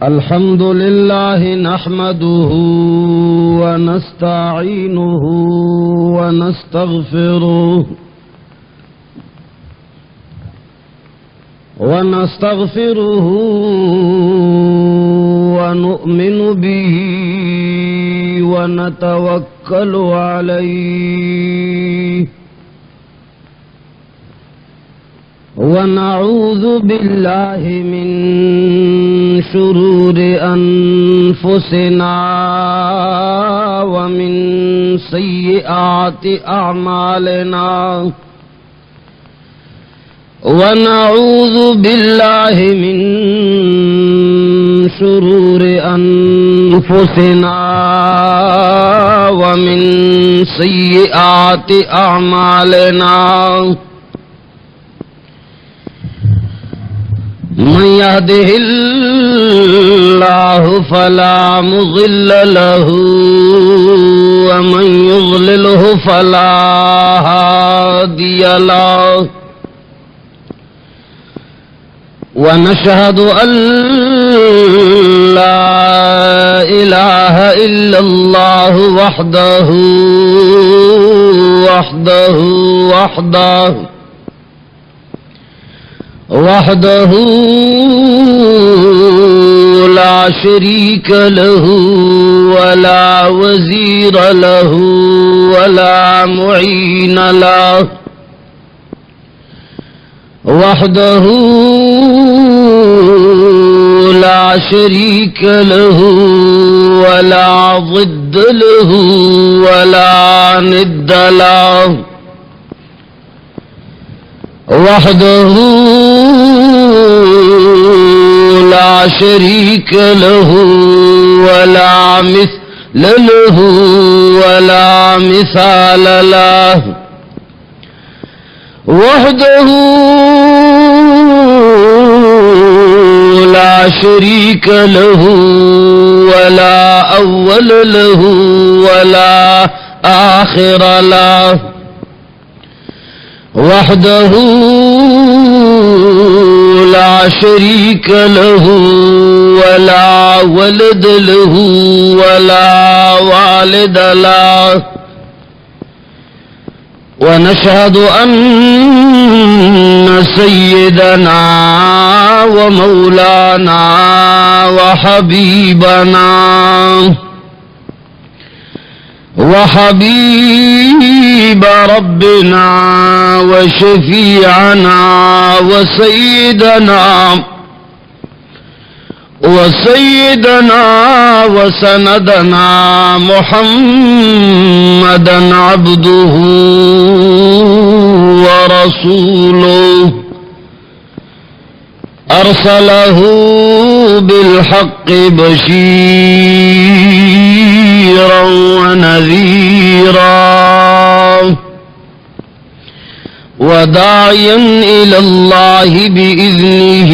الحمد لله نحمده ونستعينه ونستغفره ونؤمن به ونتوكل عليه ونعوذ بالله من شرور أنفسنا ومن سيئات أعمالنا ونعوذ بالله من شرور أنفسنا ومن سيئات أعمالنا من يهده الله فلا مضل له ومن يضلله فلا هادي له ونشهد أن لا إله إلا الله وحده لا شريك له ولا وزير له ولا معين له وحده لا شريك له ولا ضد له ولا ند له وحده لا شريك له ولا مثل له ولا مثال له وحده لا شريك له ولا أول له ولا آخر له وحده لا شريك له ولا ولد له ولا والد له ونشهد أن سيدنا ومولانا وحبيب ربنا وشفيعنا وسيدنا وسندنا محمدا عبده ورسوله أرسله بالحق بشيرا ونذيرا وداعيا إلى الله بإذنه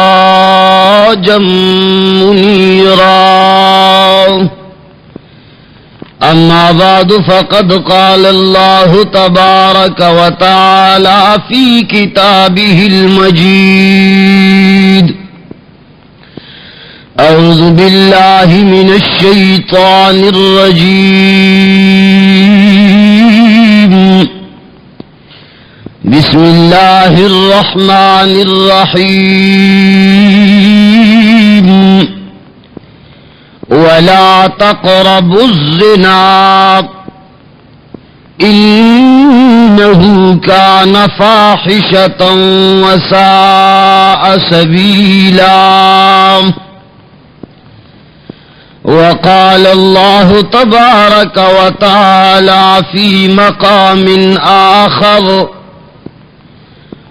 وسراجا منيرا أما بعد فقد قال الله تبارك وتعالى في كتابه المجيد أعوذ بالله من الشيطان الرجيم بسم الله الرحمن الرحيم ولا تقربوا الزنا إنه كان فاحشة وساء سبيلا وقال الله تبارك وتعالى في مقام آخر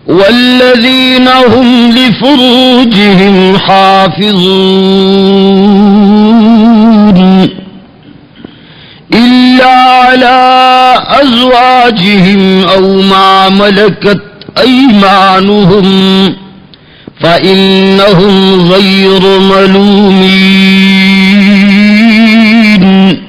والذين هم لفروجهم حافظون إلا على أزواجهم أو ما ملكت أيمانهم فإنهم غير ملومين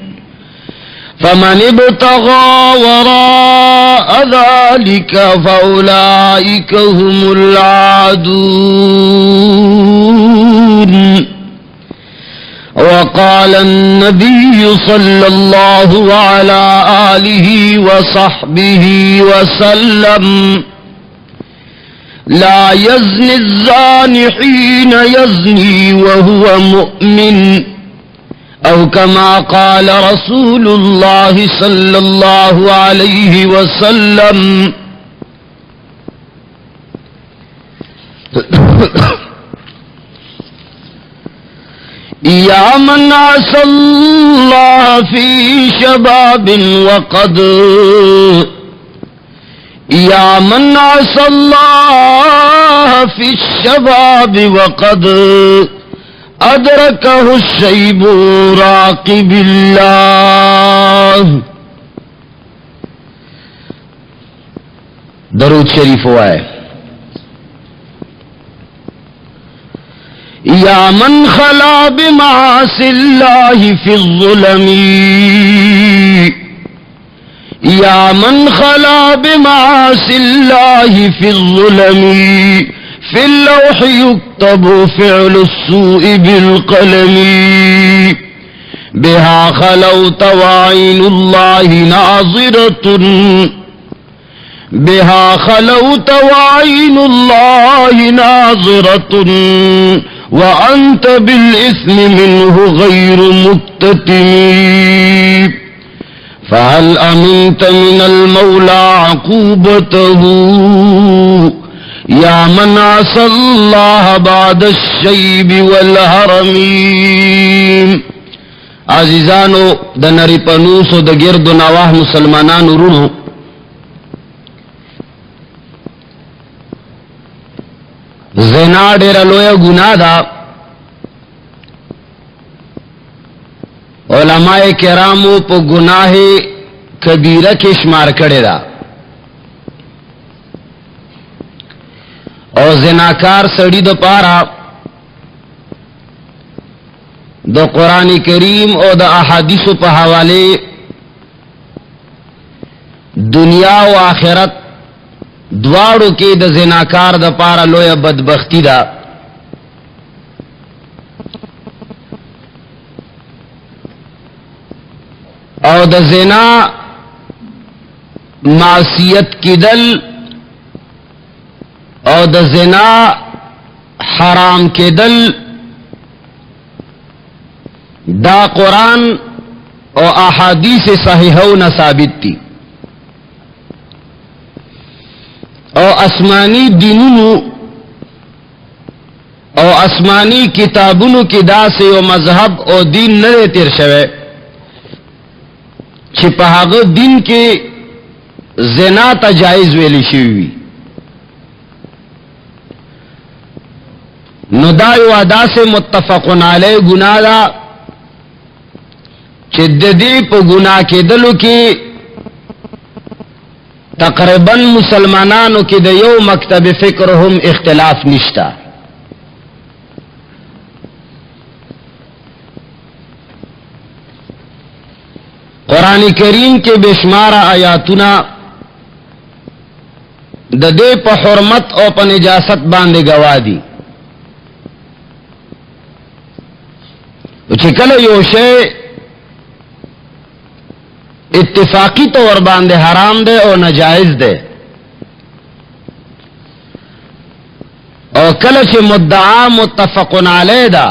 فمن ابتغى وراء ذلك فأولئك هم العادون وقال النبي صلى الله على آله وصحبه وسلم لا يزني الزاني حين يزني وهو مؤمن أو كما قال رسول الله صلى الله عليه وسلم يا من عصى الله في شباب وقد يا من عصى الله في الشباب وقد أدركه الشيب راقب الله. درود شریف ہوا ہے. یا من خلا بمعاصی اللہ فی الظلم یا من خلا بمعاصی اللہ فی الظلم فی اللوح یکتب فعل السوء بالقلم بها خلوت وعین اللہ ناظرۃ بها خلوت وعین اللہ ناظرۃ وأنت بالإثم منه غير مكتتم فهل أمنت من المولى عقوبته يا من عصى الله بعد الشيب والهرم. عزیزانو د نری پنوسو د گرد و نواح مسلمانانو رونو، زنا ډیر لوی گناہ دا. علماء کرامو په گناہ کبیرہ کې شمار کړی دا، او زناکار سړی د پاره د قرآن کریم او د احادیثو په حواله دنیا او آخرت دواړو کې د زناکار د پاره لوی بدبختی ده. او د زنا معصیت کیدل او د زنا حرام کیدل دا قرآن او احادیث صحیحون ثابت دی، او آسمانی دینونو او آسمانی کتابونو کی دا سے او مذہب او دین نہ تیر شوے چې په هغه دین کې زنا ته جایز ویلی شوی. نو دا یو ادا سے متفقن علی گناہ دا چې د دې په گناہ کېدلو کې تقریباً مسلمانانو کی د یو مکتب فکرهم اختلاف نشتا. قرآن کریم کے بشمار آیاتنا د دې په حرمت او په نجاست باندې گواہ دي چې کله یو شی اتفاقی طور باندې حرام دے او ناجائز دے، او کله چې مدعا متفقن علی دا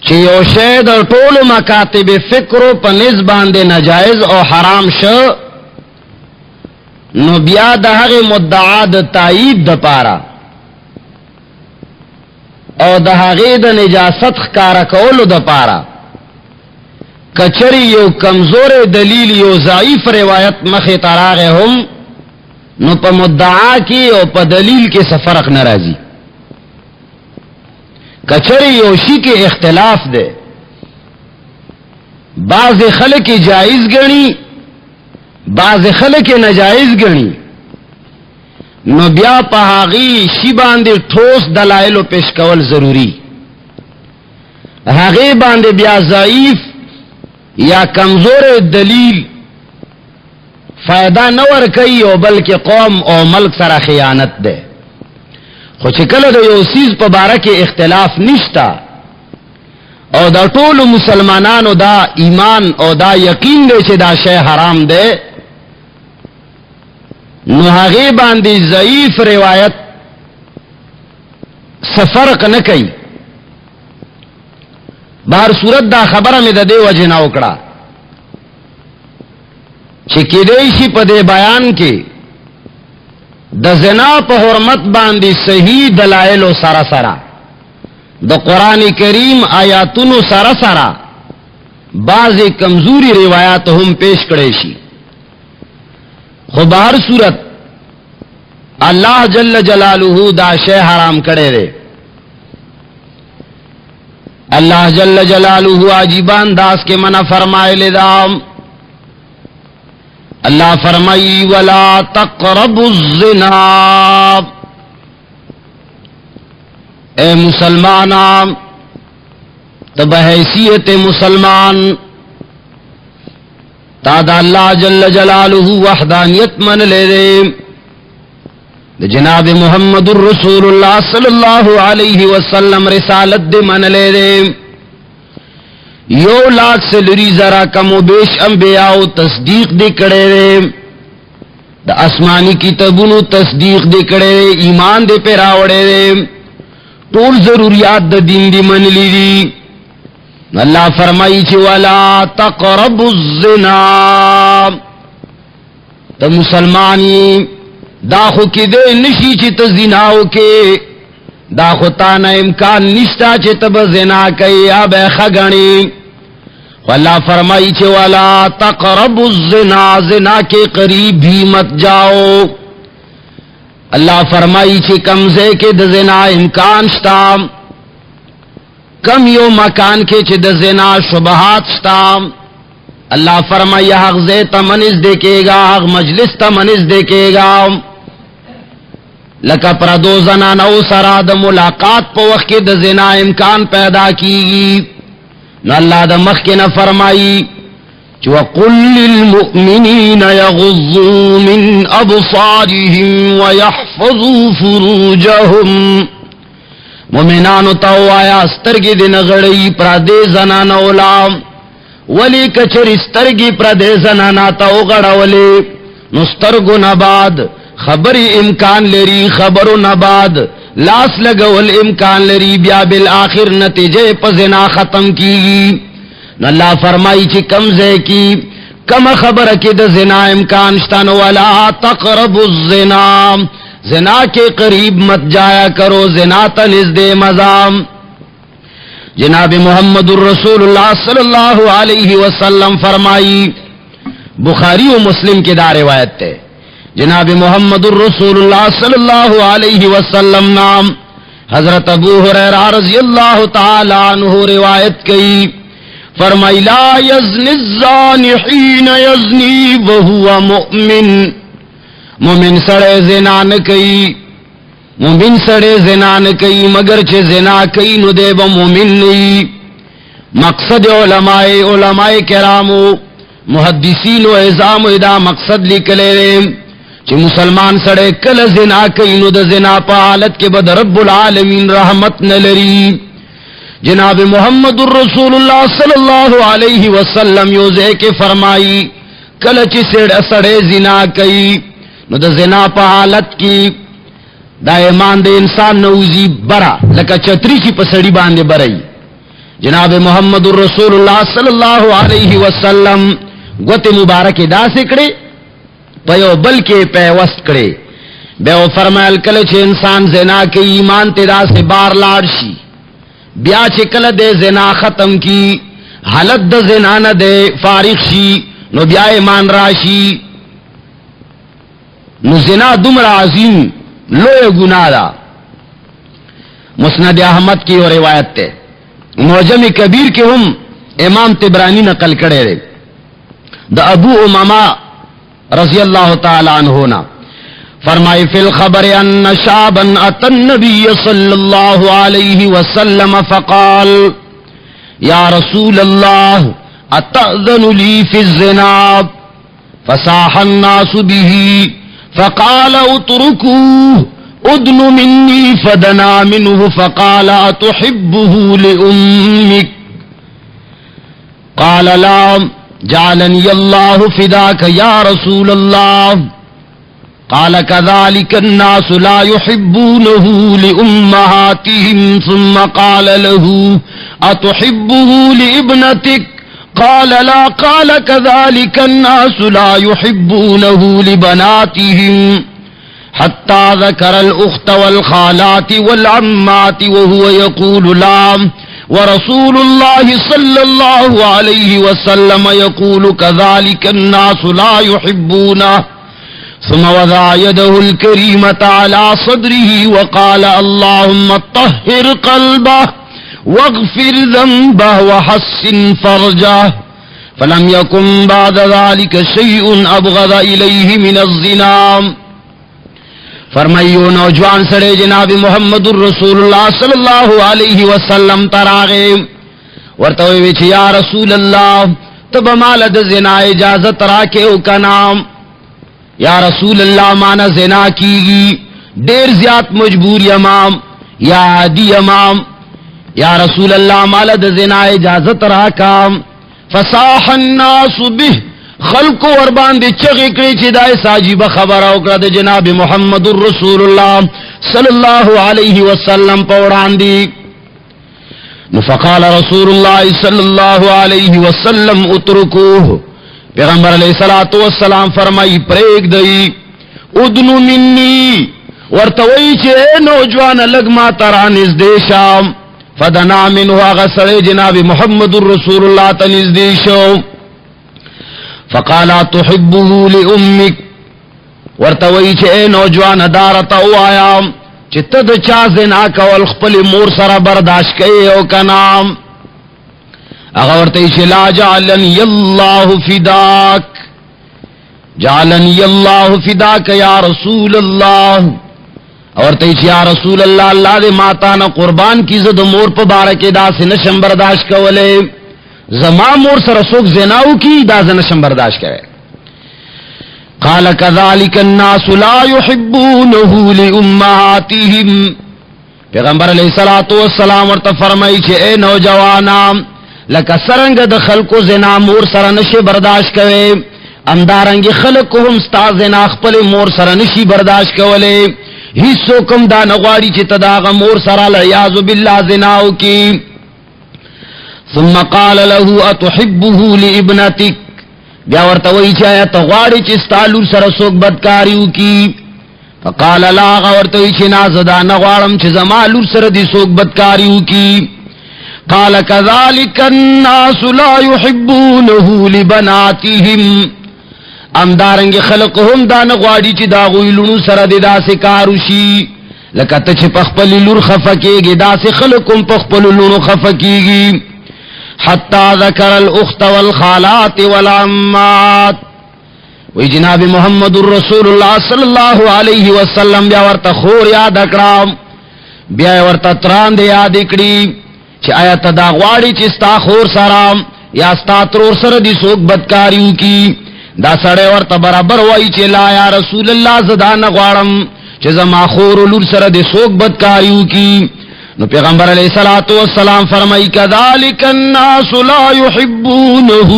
چې یو شی د ټولو مکاتب فکر په نسبت باندې ناجائز او حرام شو، نو بیا د هغه مدعا د تایید د پاره او د هغه د نجاست ښکارا کولو د پاره کچری یو کمزور دلیل یو ضعیف روایت مخه تراغه هم نو په مدعا کی او په دلیل کې څه فرق ناراضی. کچری یو شی کې اختلاف ده، بعض خلک جائز گنی بعض خلک ناجائز گنی، نو بیا په هغه شی باندې ٹھوس دلایل پیش کول ضروری. هغه باندې بیا ضعیف یا کمزور دلیل فائدہ نہ ور کئی او بلکہ قوم او ملک سرا خیانت دے. خو چې کله د یو سیز په باره کې اختلاف نشتا او دا ټول مسلمانانو دا ایمان او دا یقین دی چې دا شی حرام دی، نو هغه باندې ضعیف روایت سفرق نه کوي. بهر صورت دا خبره مې د دې وجه نه وکړه چې کېدای شي په دې بیان کې د زنا په حرمت باندې صحیح دلایل سره سره د قرآن کریم آیاتونو سره سره بعضی کمزوری روایات هم پیش کړي شي. خو بهر صورت اللہ جل جلالہ دا شے حرام کړي دے. اللہ جل جلالہ عجیب انداز کے منع فرمائے لدا. اللہ فرمائی ولا تقربوا الزنا، اے مسلمان تب حیثیت مسلمان تادا اللہ جل جلالہ وحدانیت من لے دے، جناب محمد الرسول اللہ صلی اللہ علیہ وسلم رسالت دے من لے دے. 1 لاکھ سے لری ذرا کم و بیش انبیاء تصدیق دے کڑے دے، دا آسمانی کتابونو تصدیق دے کڑے دے، ایمان دے پہ راوڑے دے، ټول ضروریات دا دین دی من لی دی. اللہ فرمائی چھ ولا تقربوا الزنا، تا مسلمانی دا خو کی دے نشی چھ تا زناو کے، دا خو تانا امکان نشتا چھ تب زنا کئی یا بے خگنی. اللہ فرمائی چھ ولا تقربوا الزنا، زنا کے قریب بھی مت جاؤ. اللہ فرمائی چھ کمزے کے دا زنا امکان شتا، کم یو مکان کے چھ دا زنا شبہات شتا. اللہ فرمائی حق زے تا منز دیکھے گا، حق مجلس تا منز دیکھے گا. لکا پردو زنانو سرا دا ملاقات پا وقت دا زنا امکان پیدا کی. نو اللہ دا مخ کے نہ فرمائی وَقُلْ لِلْمُؤْمِنِينَ يَغُضُّوا مِنْ أَبْصَارِهِمْ وَيَحْفَظُوا فُرُوجَهُمْ. مومنانو تاو آیا سترگی دی نغڑی پردے زنانو لام، ولی کچر سترگی پردے زنانا تاو غڑا ولی نسترگو نباد خبری امکان لری، خبرو نباد لاس لگول امکان لری، بیا بالآخر نتیجے پزنا ختم کی. اللہ فرمائی چی کم زے کی کم خبر کی دا زنا امکان شتن. ولا تقربوا الزنا، زنا کے قریب مت جایا کرو، زنا تنز دے مزام. جناب محمد الرسول اللہ صلی اللہ علیہ وسلم فرمائی، بخاری و مسلم کی دا روایت تے، جناب محمد الرسول اللہ صلی اللہ علیہ وسلم نام حضرت ابو ہریرہ رضی اللہ تعالی عنہ روایت کی، فرمائی لا یزنی الزانی حین یزنی وہو مؤمن. مومن سڑے زنا نہ کئی، مومن سڑے زنا نہ کئی مگر چھ زنا کئی نو دے با مومن نہیں. مقصد علماء کرامو محدثین و عظام ادا مقصد لکلے رہے چھ مسلمان سڑے کل زنا کئی نو دا زنا پا حالت کے بد رب العالمین رحمت نلری. جناب محمد الرسول اللہ صلی اللہ علیہ وسلم یوزے کے فرمائی کلچ سڑے زنا کئی نو دا زنا پا حالت کی دا ایمان دے انسان نوزی برا لکا چتری چی پسڑی باندے برائی. جناب محمد الرسول اللہ صلی اللہ علیہ وسلم گوت مبارک دا سکڑے پیو بلکہ پیوست کڑے بیو فرمائل کلچ انسان زنا کی ایمان تے دا سے بار لاڑشی، بیا چکل دے زنا ختم کی حالت دا زنا نہ دے فارغ شی نو بیا ایمان راشی. نو زنا دمر عظیم لوے گناہ دا. مسند احمد کی اور روایت تے، معجم کبیر کے ہم امام تبرانی نقل کرے رہے دا ابو امامہ رضی اللہ تعالی عنہ فرمائی فی الخبر ان شابا اتى النبی صلی اللہ علیہ وسلم فقال یا رسول اللہ اتأذن لی فی الزنا فصاح الناس به فقال اترکوه ادن منی فدنا منه فقال اتحبه لأمك قال لا جعلني الله فداك يا رسول الله قال كذلك الناس لا يحبونه لأمهاتهم ثم قال له أتحبه لابنتك قال لا قال كذلك الناس لا يحبونه لبناتهم حتى ذكر الأخت والخالات والعمات وهو يقول لا ورسول الله صلى الله عليه وسلم يقول كذلك الناس لا يحبونه ثم وضع يده الكريمة على صدره وقال اللهم طهر قلبه واغفر ذنبه وحسن فرجه فلم يكن بعد ذلك شيء أبغض إليه من الزنا. فرمائیو نوجوان سڑے جناب محمد الرسول اللہ صلی اللہ علیہ وسلم تراغے ورتوی وچ یا رسول اللہ تب مال د زنا اجازت راکے او کنام. یا رسول اللہ مانا زنا کیگی دیر زیاد مجبور امام یا عادی امام. یا رسول اللہ مال د زنا اجازت راکام. فصاح الناس به خلق وربان دے چغی کری چی دائے ساجیب خبر اوکرا دے جناب محمد الرسول اللہ صلی اللہ علیہ وسلم پوران دی. فقال رسول اللہ صلی اللہ علیہ وسلم اترکوہ پیغمبر علیہ السلام فرمائی پریک دئی. ادنو منی ورتوئی چے نوجوان لگما ترانز دے شام فدنا منہ غسر جناب محمد الرسول اللہ تنز دے شو. فقالا تحبه لأمك ورتوئی چھے نوجوان دارتا او آیا چھ تد چا زنا کول خپل مور سر برداشت کئے او کنام. اغورتی چھے لا جعلنی اللہ فداک جعلنی اللہ فداک یا رسول اللہ. اورتی چھے یا رسول اللہ اللہ دے ماتانا قربان کی زد مور پا بارک دا سے نشم برداشت کولے زما مور سر سوک زناو کی دا زنشم برداشت کرے. قال كذلك الناس لا يحبونه لأمهاتهم پیغمبر علیہ السلام ورطا فرمائی چھے اے نوجوانا لکا سرنگ دا خلقو زنا مور سر نشی برداشت کرے امدارنگ خلقو ہم ستا زنا خپل مور سر نشی برداشت کرے. ہی سوکم دا نغواری چھے تداغ مور سر العیاذ باللہ زناو کی. ثم قال له اتحبه لابنتك بیا ورتوئی چایا تغواری چستالور سر سوک بدکاریو کی. فقال لا غورتوئی چنا زدا نغوارم چ زمالور سر دی سوک بدکاریو کی. قال كذلك الناس لا يحبونه لبناتهم امدارنگ خلقهم دا نغواری چ دا غویلونو سر دی دا سکاروشی لکت چ پخپل لور خفکی گی دا س خلقم پخپل لور خفکی گی. حتی ذکر الاخت والخالات والعمات وی جناب محمد الرسول اللہ صلی اللہ علیہ وسلم بیا ورطا خور یاد اکرام بیا ورطا تراند یاد اکڑی چی آیت دا غواری چی ستا خور سرام یا ستا ترور سر دی سوک بدکاریو کی دا سڑے ورطا برابر وائی چی لا یا رسول اللہ زدان غوارم چی زما خور لور سر دی سوک بدکاریو کی. نو پیغمبر علیہ السلام فرمائی کذالک الناس لا یحبونه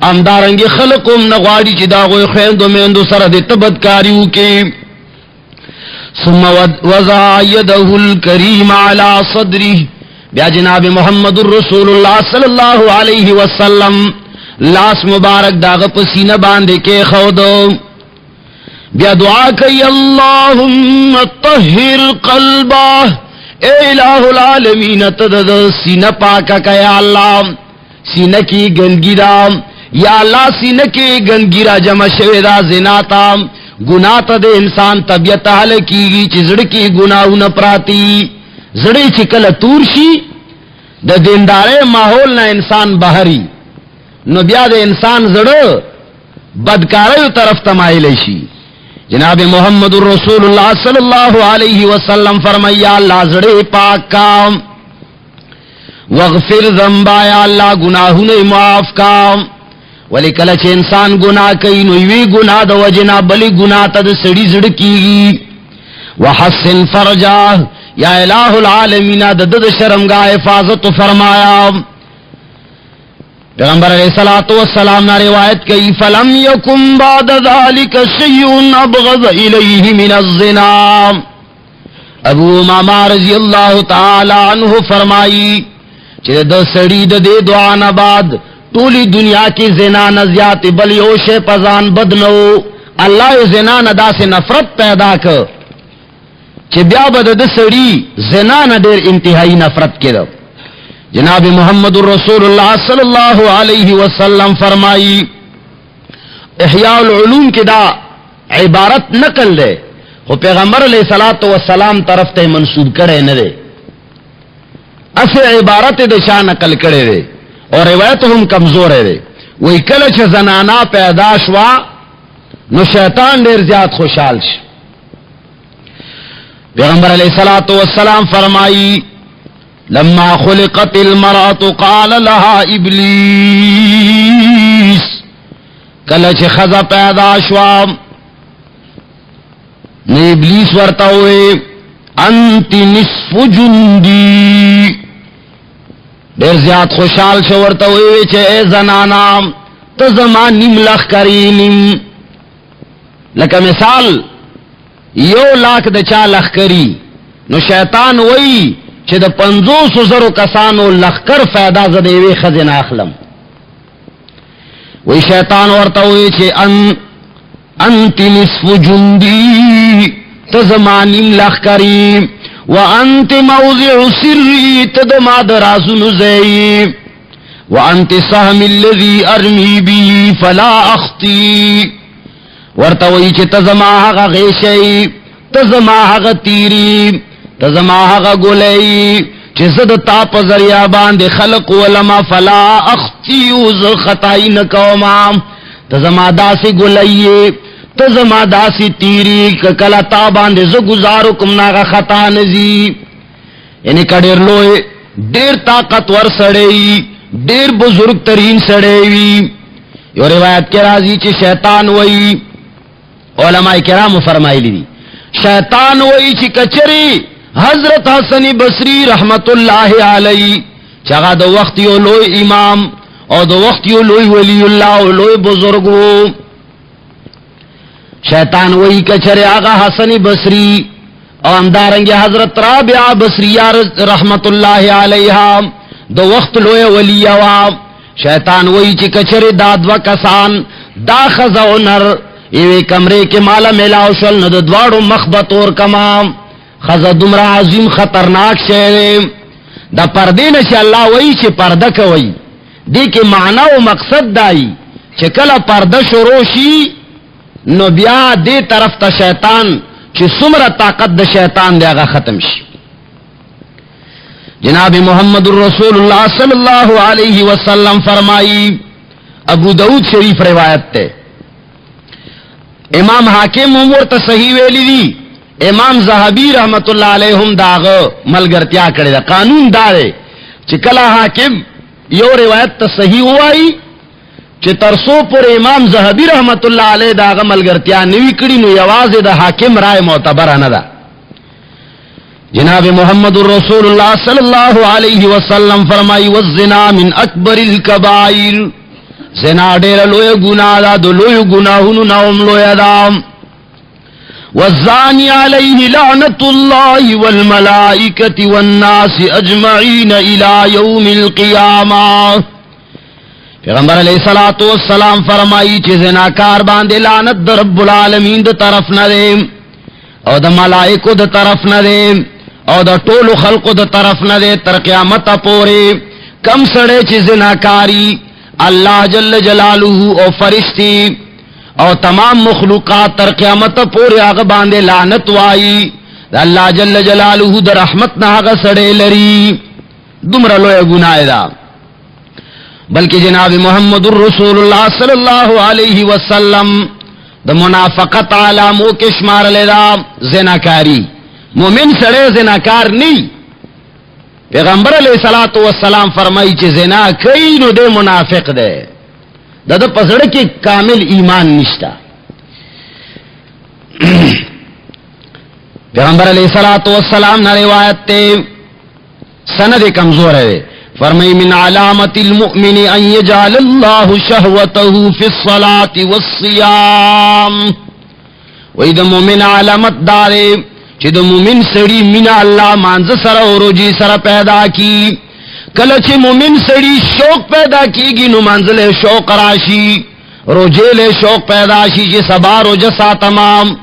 امدارنگی خلقم نغواری چی داغوی خیندو میندو سر دی تبدکاریو کی. ثم وضع یده الکریم علی صدری بیا جناب محمد الرسول اللہ صلی اللہ علیہ وسلم لاس مبارک داغ پسینہ باندے کے خودو بیا دعا کئی اللہم طہر قلبہ اے الہ العالمین تدد سینہ پاکا کا یا اللہ سینہ کی گنگیرا یا اللہ سینہ کی گنگیرا جمع شویدہ زناتا گناہ تا دے انسان طبیعت حل کی گی چی زڑ کی گناہو نپراتی زڑی چکل تورشی دا دیندارے ماحول نا انسان بہری نو بیا دے انسان زڑ بدکارے طرف تمائلشی. جناب محمد الرسول اللہ صلی اللہ علیہ وسلم فرمایا اللہ زڑے پاک کا وغفر ذنبا یا اللہ گناہوں نے معاف کا. ولی کلچ انسان گناہ کئی نوی گناہ دا وجنا بلی گناہ تا دا سڑی زڑ کی گی وحسن فرجا یا الہ العالمین دد شرمگاہ حفاظت فرمایا. پیغمبر علیہ الصلوۃ والسلام نے روایت کی فلم یکم بعد ذلک شیء ابغض الیہ من الزنا. ابو امامہ رضی اللہ تعالی عنہ فرمائی کہ د سڑی دے دعا نہ بعد طولی دنیا کی زنا نہ زیات بل یوش پزان بدنو. اللہ زنا نہ دا سے نفرت پیدا کر کہ بیا بد د سڑی زنا نہ دیر انتہائی نفرت کرو. جناب محمد الرسول اللہ صلی اللہ علیہ وسلم فرمائی احیاء العلوم کی دا عبارت نقل دے وہ پیغمبر علیہ الصلوۃ والسلام طرف تے منسوب کرے نہ دے اسے عبارت دے شاہ نقل کرے دے اور روایت ہم کمزور ہے دے. وہی کلچ زنانا پیدا شوا نو شیطان دیر زیاد خوشحال ش. پیغمبر علیہ الصلوۃ والسلام فرمائی لما خلقت المرأة قال لها ابلیس کلچ خزا پیدا شوا نے ابلیس ورتا ہوئے انت نصف جندی دیر زیاد خوشحال شو ورتا ہوئے چھے اے زنانا تزمان نیم لخ کرینیم لکہ مثال یو لاکھ دا چا لخ کری نو شیطان وئی چھے دا 500,000 کسانو لخ کر فیدا زدیوے خزن اخلم. وی شیطان ورتا ہوئے چھے انت نصف جندی تزمانیم لخ کریم وانت موضع سری تدما درازو نزئی وانت سهم الذي ارمی بی فلا اختی. ورتا ہوئی چھے تزما حقا غیشئی تزما حقا تیری تزما حقا گلئی چھے زد تاپ ذریعہ باندے خلق ولما فلا اختی اوز خطائی نکوما تزما داسی گلئی تزما داسی تیری کلا تا باندے زو گزارو کم ناغا خطا نزی. یعنی کڑیر لوئے دیر طاقتور سڑئی دیر بزرگ ترین سڑئی. یہ روایت کے راضی چھے شیطان وئی علماء کرام فرمائی لی شیطان وئی چی کچری حضرت حسن بصری رحمت اللہ علی چگا دو وقت یو لوئی امام اور دو وقت یو لوئی ولی اللہ اور لوئی بزرگو. شیطان وئی کچری آغا حسن بصری اور اندارنگی حضرت رابعہ بصریہ رحمت اللہ علیہ دو وقت لوئی ولی عوام. شیطان وئی چی کچری دادو کسان دا خزا نر ایوے کمرے کے مالا ملاو شل ند دوارو مخبت اور کمام خزا دمرا عظیم خطرناک شہرے دا پردے نشی اللہ وئی چی پردہ کوئی دی کے معنی و مقصد دائی چی کلا پردہ شروشی نو بیا دے طرف تا شیطان چی سمر طاقت دا شیطان دے آگا ختم شی. جناب محمد الرسول اللہ صلی اللہ علیہ وسلم فرمائی ابو داود شریف روایت تے امام حاکم امور تا صحیح ویلی دی امام زہبی رحمت اللہ علیہم داغ ملگرتیا کرے دا قانون دارے چکلا حاکم یو روایت تا صحیح ہوائی چی ترسو پر امام زہبی رحمت اللہ علیہ داغ ملگرتیا نوی کری نو یواز دا حاکم رائے معتبر ندا. جناب محمد الرسول اللہ صلی اللہ علیہ وسلم فرمائی والزنا من اکبر الکبائر زنا دیر لوی گناہ دا دو لوی گناہونو نوم لوی دا. والزانی علیہ لعنت اللہ والملائکت والناس اجمعین الى یوم القیامہ. پیغمبر علیہ الصلوۃ والسلام فرمائی چی زناکار باندے لعنت دا رب العالمین دا طرف نہ دے او دا ملائکو دا طرف نہ دے او دا طول خلقو دا طرف نہ دے تر قیامت پورے. کم سڑے چی زناکاری اللہ جل جلالہ او فرشتی او تمام مخلوقات تر قیامت پورے آغا باندے لعنت وائی اللہ جل جلالہ دا رحمت نہ آغا سڑے لری دمرا لوئے گناہ دا. بلکہ جناب محمد الرسول اللہ صلی اللہ علیہ وسلم دا منافقت علاموں کے شمار لیدا زناکاری. مومن سڑے زناکار نہیں. پیغمبر علیہ الصلوۃ والسلام فرمائی چی زنا کئی نو دے منافق دے دا دا پسڑ کی کامل ایمان نشتا. پیغمبر علیہ الصلوۃ والسلام نے روایت تے سند کمزور ہے، فرمائی من علامت المؤمن ان یجعل اللہ شہوته فی الصلاۃ والصیام، وی دا مومن علامت دارے چی دا مومن سڑی من اللہ مانز سر و روجی سر پیدا کی، کلچ مومن سڑی شوق پیدا کی گی نو منزل شوق راشی، روجیل شوق پیدا شی چی سبا روجسا تمام،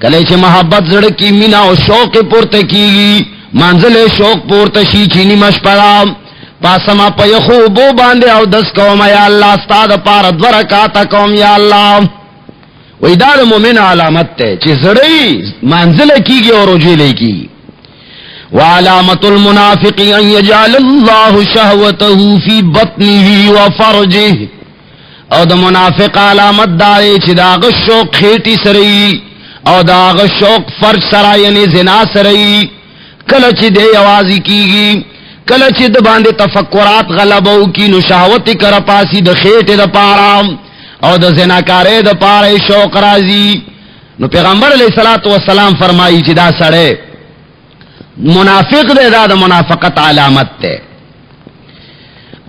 کلچ محبت زڑ کی مینا و شوق پورت کی گی منزل شوق پورت شی چینی مشپڑا پاسما پی خوبو باندے او دس قوم یا اللہ استاد پار دورکاتا قوم یا اللہ، ویدار مومن علامت تے چی زڑی منزل کی گی اور روجیلے کی گی۔ وعلامت المنافق ان یجعل اللہ شہوته فی بطنه وفرجه، او دا منافق علامت دارے چی داغ شوق خیٹی سرئی او داغ شوق فرج سرا یعنی زنا سرئی، کلچ دے آوازی کی گی، کلچ دا باندے تفکرات غلبو کی نو شہوتی کر پاسی دا خیٹ دا پارا او دا زناکارے دا پارے شوق رازی، نو پیغمبر علیہ الصلوۃ والسلام فرمائی چی دا سڑے منافق دے دا منافقت علامت تے۔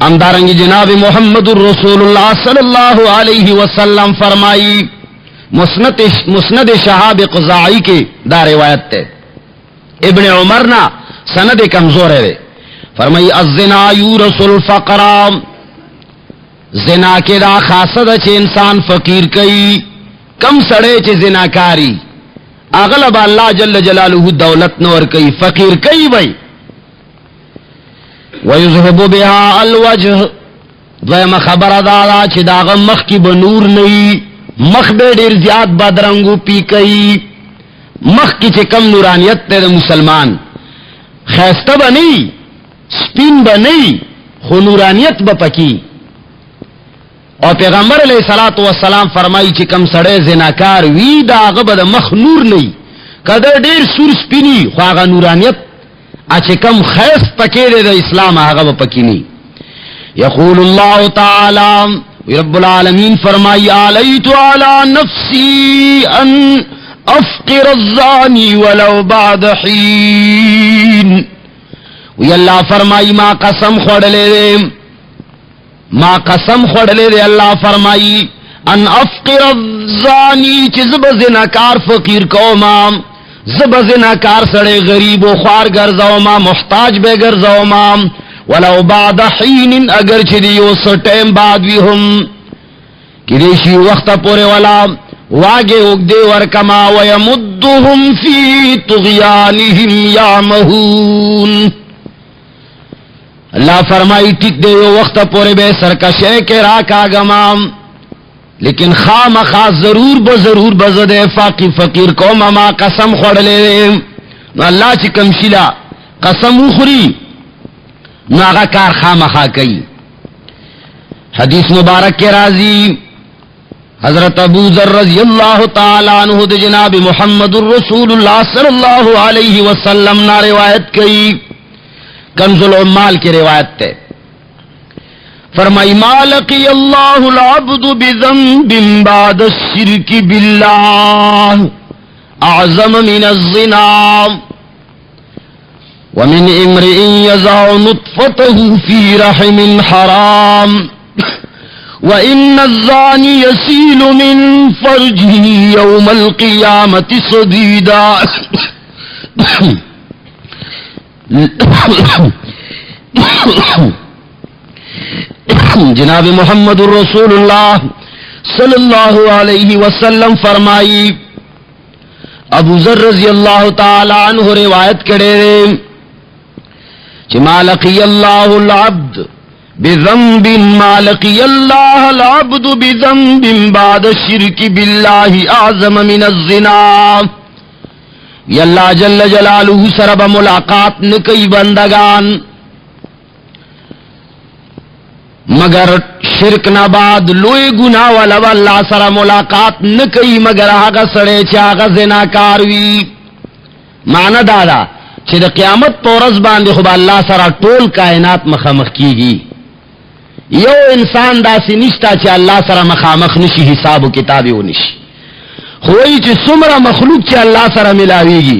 امدارنگی جناب محمد الرسول اللہ صلی اللہ علیہ وسلم فرمائی مسند شہاب قزاعی کے دا روایت تے، ابن عمر نا سند کمزور ہے، فرمائی الزنا یورث الفقر، زنا کے دا خاصد چے انسان فقیر کئی، کم سڑے چے زنا کاری اغلب اللہ جل جلالہ دولت نور کئی فقیر کئی بھئی، وَيُذْهِبُ بِهَا الْوَجْهِ، دویم خبر دادا چھ داغ مخ کی بنور نئی، مخ بے دیر زیاد بدرنگو پی کئی، مخ کی چھ کم نورانیت تے دا مسلمان خیستہ با نئی سپین با نئی خو نورانیت با پکی، اور پیغمبر علیہ الصلوۃ والسلام فرمائی چی کم سڑے زناکار وی داغ با دا مخ نور نئی، کدر دیر سور سپینی خواغا نورانیت اچھے کم خیس پکے دے دا اسلام آغا پکی نہیں۔ یقول اللہ تعالی رب العالمین فرمائی علیت علی نفسی ان افقر الزانی ولو بعد حین، وی اللہ فرمائی ما قسم خوڑلے دے، ما قسم خوڑلے دے اللہ فرمائی ان افقر الزانی چی زب زناکار فقیر قومام، زب زناکار سڑے غریب و خوار گرزاو ما محتاج بے گرزاو ما ولو بعد حین اگر چدیو سٹیم بعد بھی ہم کریشی وقت پورے والا واگے اگدے ورکما ویمدہم فی طغیانہم یامہون، اللہ فرمائی ٹک دے وقت پورے بے سرکشے کے راکا گمام، لیکن خام خاص ضرور بضرور بزد فاقی فقیر کو مما قسم خوڑ لے نو اللہ چی کمشیلا قسم اخری نو آغا کار خام خا کئی۔ حدیث مبارک کے راضی حضرت ابو ذر رضی اللہ تعالی عنہ دے جناب محمد الرسول اللہ صلی اللہ علیہ وسلم نا روایت کئی، کنز العمال کی روایت تے، فرمائی ما لقی اللہ العبد بذنب بعد الشرک باللہ اعظم من الزنا ومن امرئ یضع نطفته فی رحم حرام وان الزانی یسیل من فرجه یوم القیامة صدیدا۔ جناب محمد الرسول اللہ صلی اللہ علیہ وسلم فرمائی، ابو ذر رضی اللہ تعالی عنہ روایت کرے کہ ما لقی اللہ العبد بذنب، ما لقی اللہ العبد بذنب بعد الشرک باللہ اعظم من الزنا، یہ اللہ جل جلالہ سرب ملاقات نکی بندگان مگر شرک نہ بعد لوی گناہ والا اللہ سر ملاقات نکی مگر آگا سڑے چاگا زناکار وی، معنی دادا چھ دا قیامت پورز باندے خوب اللہ سر ٹول کائنات مخامخ کی گی، یو انسان دا سی نشتا چھ اللہ سر مخامخ نشی حساب و کتابی و نشی، خوئی چی سمرا مخلوق چی اللہ سر ملاوی گی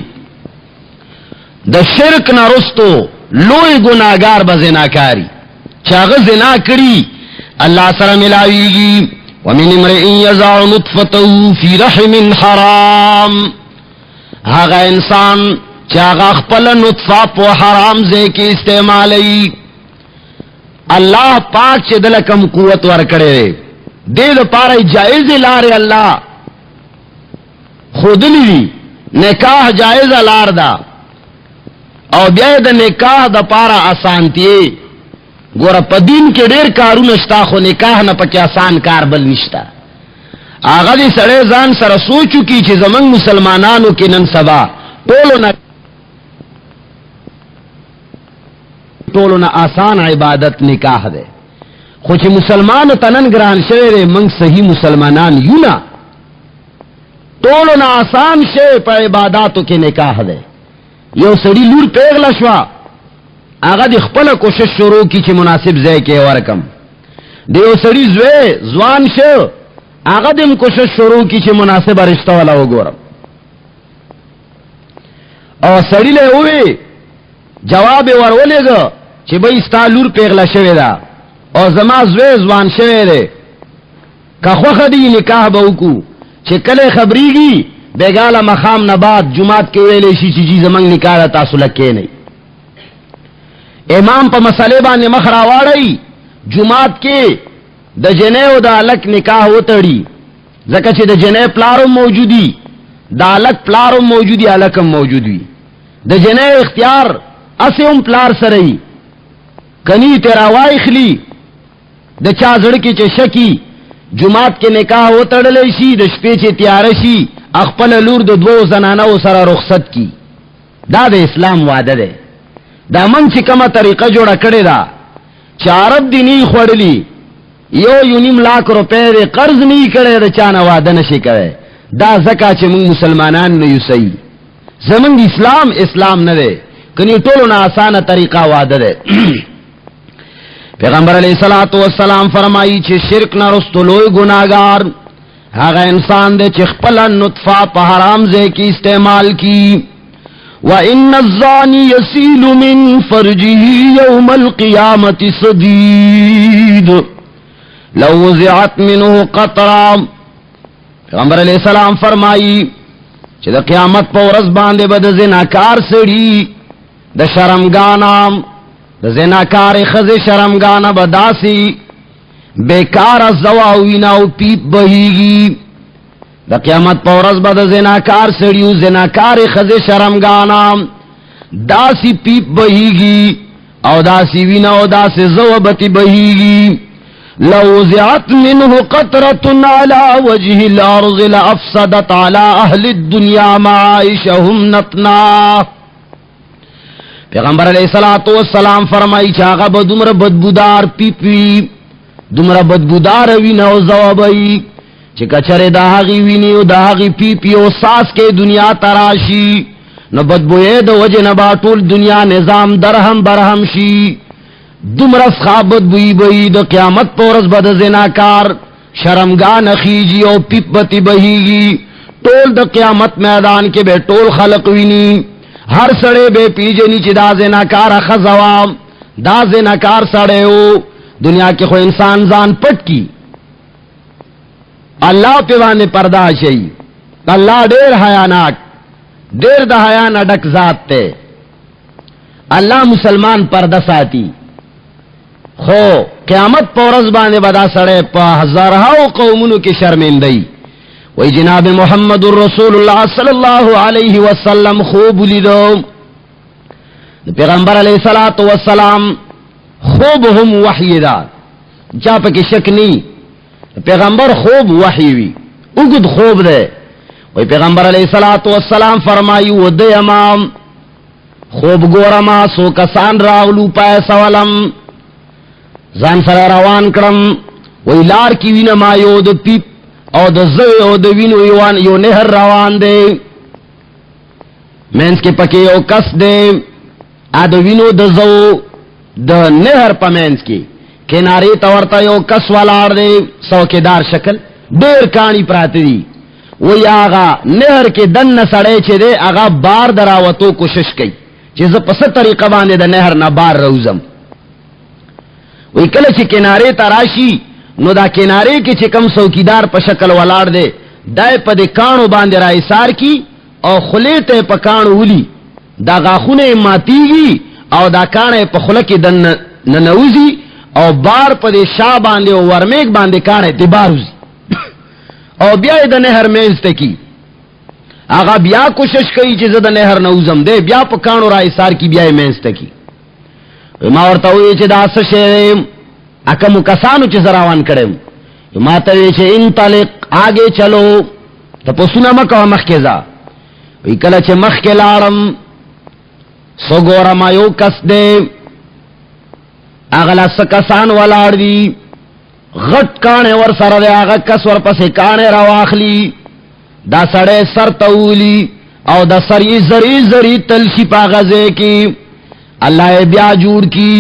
دا شرک نا رستو لوی گناہگار با زناکاری چاغ زنا کری اللہ سر ملاوی گی ومن امرئن یزع نطفتو فی رحم حرام آغا انسان چاغا خپل نطفہ پو حرام زے کی استعمالی اللہ پاک چی دلکم قوت ورکڑے دے دو پارا جائز لارے اللہ خود لی نکاح جائز لار دا او بیائی دا نکاح دا پارا آسان تیے گورا پا دین کے دیر کارو نشتا خو نکاح نا پا کی آسان کار بل نشتا آغا دی سڑے زان سر سوچو کی چی زمن مسلمانانو کی نن سبا ٹولو نا آسان عبادت نکاح دے خوچ مسلمان تنن گران شوئے منگ صحیح مسلمانان یونا ٹولو نا آسان شوئے پا عباداتو کے نکاح دے یو سڑی لور پیغلا شوا آغا دی خپل کوشش شروع کی چی مناسب زے کے ورکم دیو سڑی زوان شو آغا دیم کوشش شروع کی چی مناسب رشتہ والا ہو گورم اور سڑی لے ہوئے جواب ورولے گا چی بھئی ستا لور پیغلا شوے دا اور زما زوان شوے دے کا خوخ دی نکاح باوکو چی کلے خبری گی بیگالا مخام نبات جماعت کے ویلے شی چی زمانگ نکاح تاسو لکے نہیں امام پا مسئلے بانے مخراوارئی جماعت کے دا جنے و دا علک نکاح اتڑی زکا چی دا جنے پلارم موجودی دا علک پلارم موجودی علکم موجودی دا جنے اختیار اسے پلار سرئی کنی تیرا وائخلی دا چازڑ کی چے شکی جماعت کے نکاح اتڑلے شی دا شپے چے تیارشی اخپل لور دا دو زنانو سر رخصت کی دا دا اسلام وعدہ دے دا من چی کما طریقہ جوڑا کڑے دا چارب دی نی خوڑلی یونیم لاکھ روپے دے قرض نی کڑے دا چانا وعدہ نشی کرے دا زکا چی من مسلمانان نیو سی زمن دی اسلام ندے کنی ٹولو نا آسان طریقہ وعدہ دے پیغمبر علیہ السلام فرمائی چی شرک نا رستو لوئی گناہگار آغا انسان دے چی خپلا نطفہ پا حرام زے کی استعمال کی وَإِنَّ الزَّانِي يَسِيلُ مِن فَرْجِهِ يَوْمَ الْقِيَامَةِ صَدِيدٌ لَوْ وُزِعَتْ مِنْهُ قَطْرًا پیغمبر علیہ السلام فرمائی چی دا قیامت پا ورز باندے با دا زناکار سڑی دا شرمگانام دا زناکار خز شرمگانا با داسی بیکار زواویناو پیپ بہیگی دا قیامت پورز با دا زناکار سڑیو زناکار خز شرمگانام داسی پیپ بہیگی او داسی وینا او داسی زوبتی بہیگی لوزعت منہ قطرت علی وجہ الارض لافسدت علی اہل الدنیا معائشہم نتنا پیغمبر علیہ السلام فرمائی چاگا با دمر بدبودار پیپی دمر بدبودار وینا او زوبئی چکا چرے داغی وینی و داغی پی پی و ساس کے دنیا تراشی نو بدبوئے دا وجہ نبا طول دنیا نظام درہم برہم شی دمرس خواب بدبوئی بئی دا قیامت پورس بد زناکار شرمگان خیجی و پیپ بتی بہیگی طول دا قیامت میدان کے بے طول خلق وینی ہر سڑے بے پیجنی چی دا زناکار خزوام دا زناکار سڑے ہو دنیا کے خو انسان زان پٹ کی اللہ پیوانے پردہ شئی اللہ دیر حیاناک دیر دا حیان اڈک ذات تے اللہ مسلمان پردہ ساتی خو قیامت پورز بانے بدا سڑے پا ہزارہاو قومنو کی شرمندئی وی جناب محمد الرسول اللہ صلی اللہ علیہ وسلم خوب لیدو پیغمبر علیہ السلام خوب ہم وحی دا چاپا کی شک نہیں پیغمبر خوب وحی وی اگد خوب دے وی پیغمبر علیہ السلام فرمائی ودی امام خوب گورما سو کسان راولو پای سوالم زان سر روان کرم وی لار کی وین ما یو د پیپ او د زوی او د وین یو نہر روان دے مینس کے پکے یو کس دے ا د وینو د زو د نہر پمینس کی کناری تورتا یو کس والار دے سوکیدار شکل دیر کانی پراتی دی وی آغا نهر کے دن سڑے چے دے آغا بار دراوتو کوشش کئی چیز پس طریقہ باندے دا نهر نا بار روزم وی کل چی کنارے تراشی نو دا کنارے کے چی کم سوکیدار پا شکل والار دے دائے پا دے کانو باندے رائی سار کی او خلیتے پا کانو ولی دا غاخونے ماتیگی او دا کانے پا خلکی دن ننوزی او بار پا دے شاہ باندے او ورمیک باندے کانے تی باروزی او بیائی دا نہر مینزتے کی آغا بیا کوشش کئی چیز دا نہر نوزم دے بیا پا کانو رائی سار کی بیائی مینزتے کی ما ورطا ہوئی چی دا سشیم اکمو کسانو چی زراوان کرم ما تاوی چی انطلق آگے چلو تا پسونا مکو مخ کے زا وی کلا چی مخ کے لارم سو گورا ما یو کس دے اغلا سکسان والار دی غٹ کانے ور سر دے آغا کس ور پس کانے رواخلی دا سڑے سر تولی او دا سری زری زری تلشی پا غزے کی اللہ بیا جوڑ کی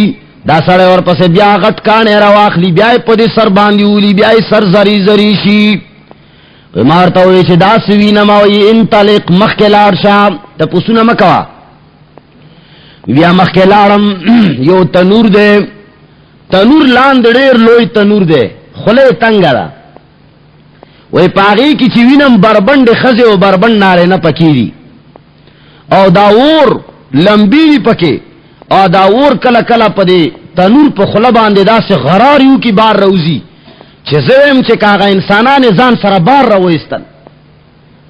دا سڑے ور پس بیا غٹ کانے رواخلی بیا پدی سر باندیولی بیا سر زری زری شی مارتا ہوئی چھ دا سوی نماوی انطلق مخکلار شام تا پسو نمکوا بیا مخکلارم یو تنور دے تنور لاند دیر لوی تنور دے خلے تنگا دا وی پاگی کی چوینم بربند خزے و بربند نارے نا پکی دی او دا اور لمبی پکے او دا اور کلا کلا پدے تنور پا خلا باندے دا سے غراریو کی بار روزی چه زویم چه کاغا انسانان زان سر بار رویستن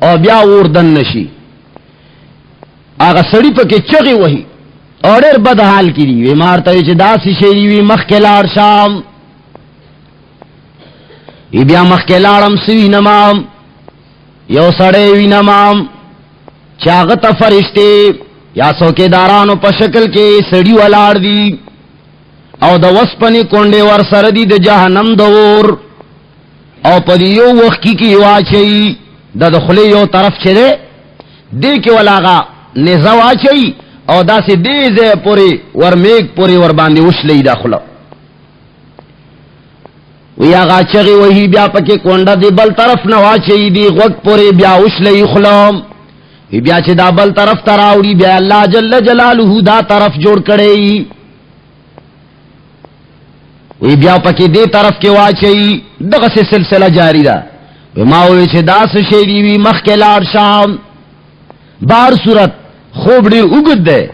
او بیا اور دن نشی آغا سڑی پکے چغی وحی اور دیر بد حال کی دی وی مارتاوی چه دا سی شیری وی مخکلار شام ای بیا مخکلارم سوی نمام یو سڑے وی نمام چاغت فرشتے یا سوکے دارانو پا شکل کے سڑی والار دی او دا وسپنی کونڈے ور سردی دا جہنم دور او پا دیو وقتی کی واچئی دا دخلی یو طرف چے دے دے کے والاغا نزا واچئی او دا سی دے زے پوری ور میک پوری ور باندے وشلی دا خلا وی آغا چگی وہی بیا پکے کونڈا دی بل طرف نواچئی دی غوک پوری بیا وشلی خلام بیا چه دا بل طرف تراوڑی بیا اللہ جل جلالہ دا طرف جوڑ کڑی وی بیا پکی دے طرف کے واچئی دغا سے سلسلہ جاری دا ماوی چه دا سشیری وی مخ کے لار شام بار صورت خوب دیر اگد دے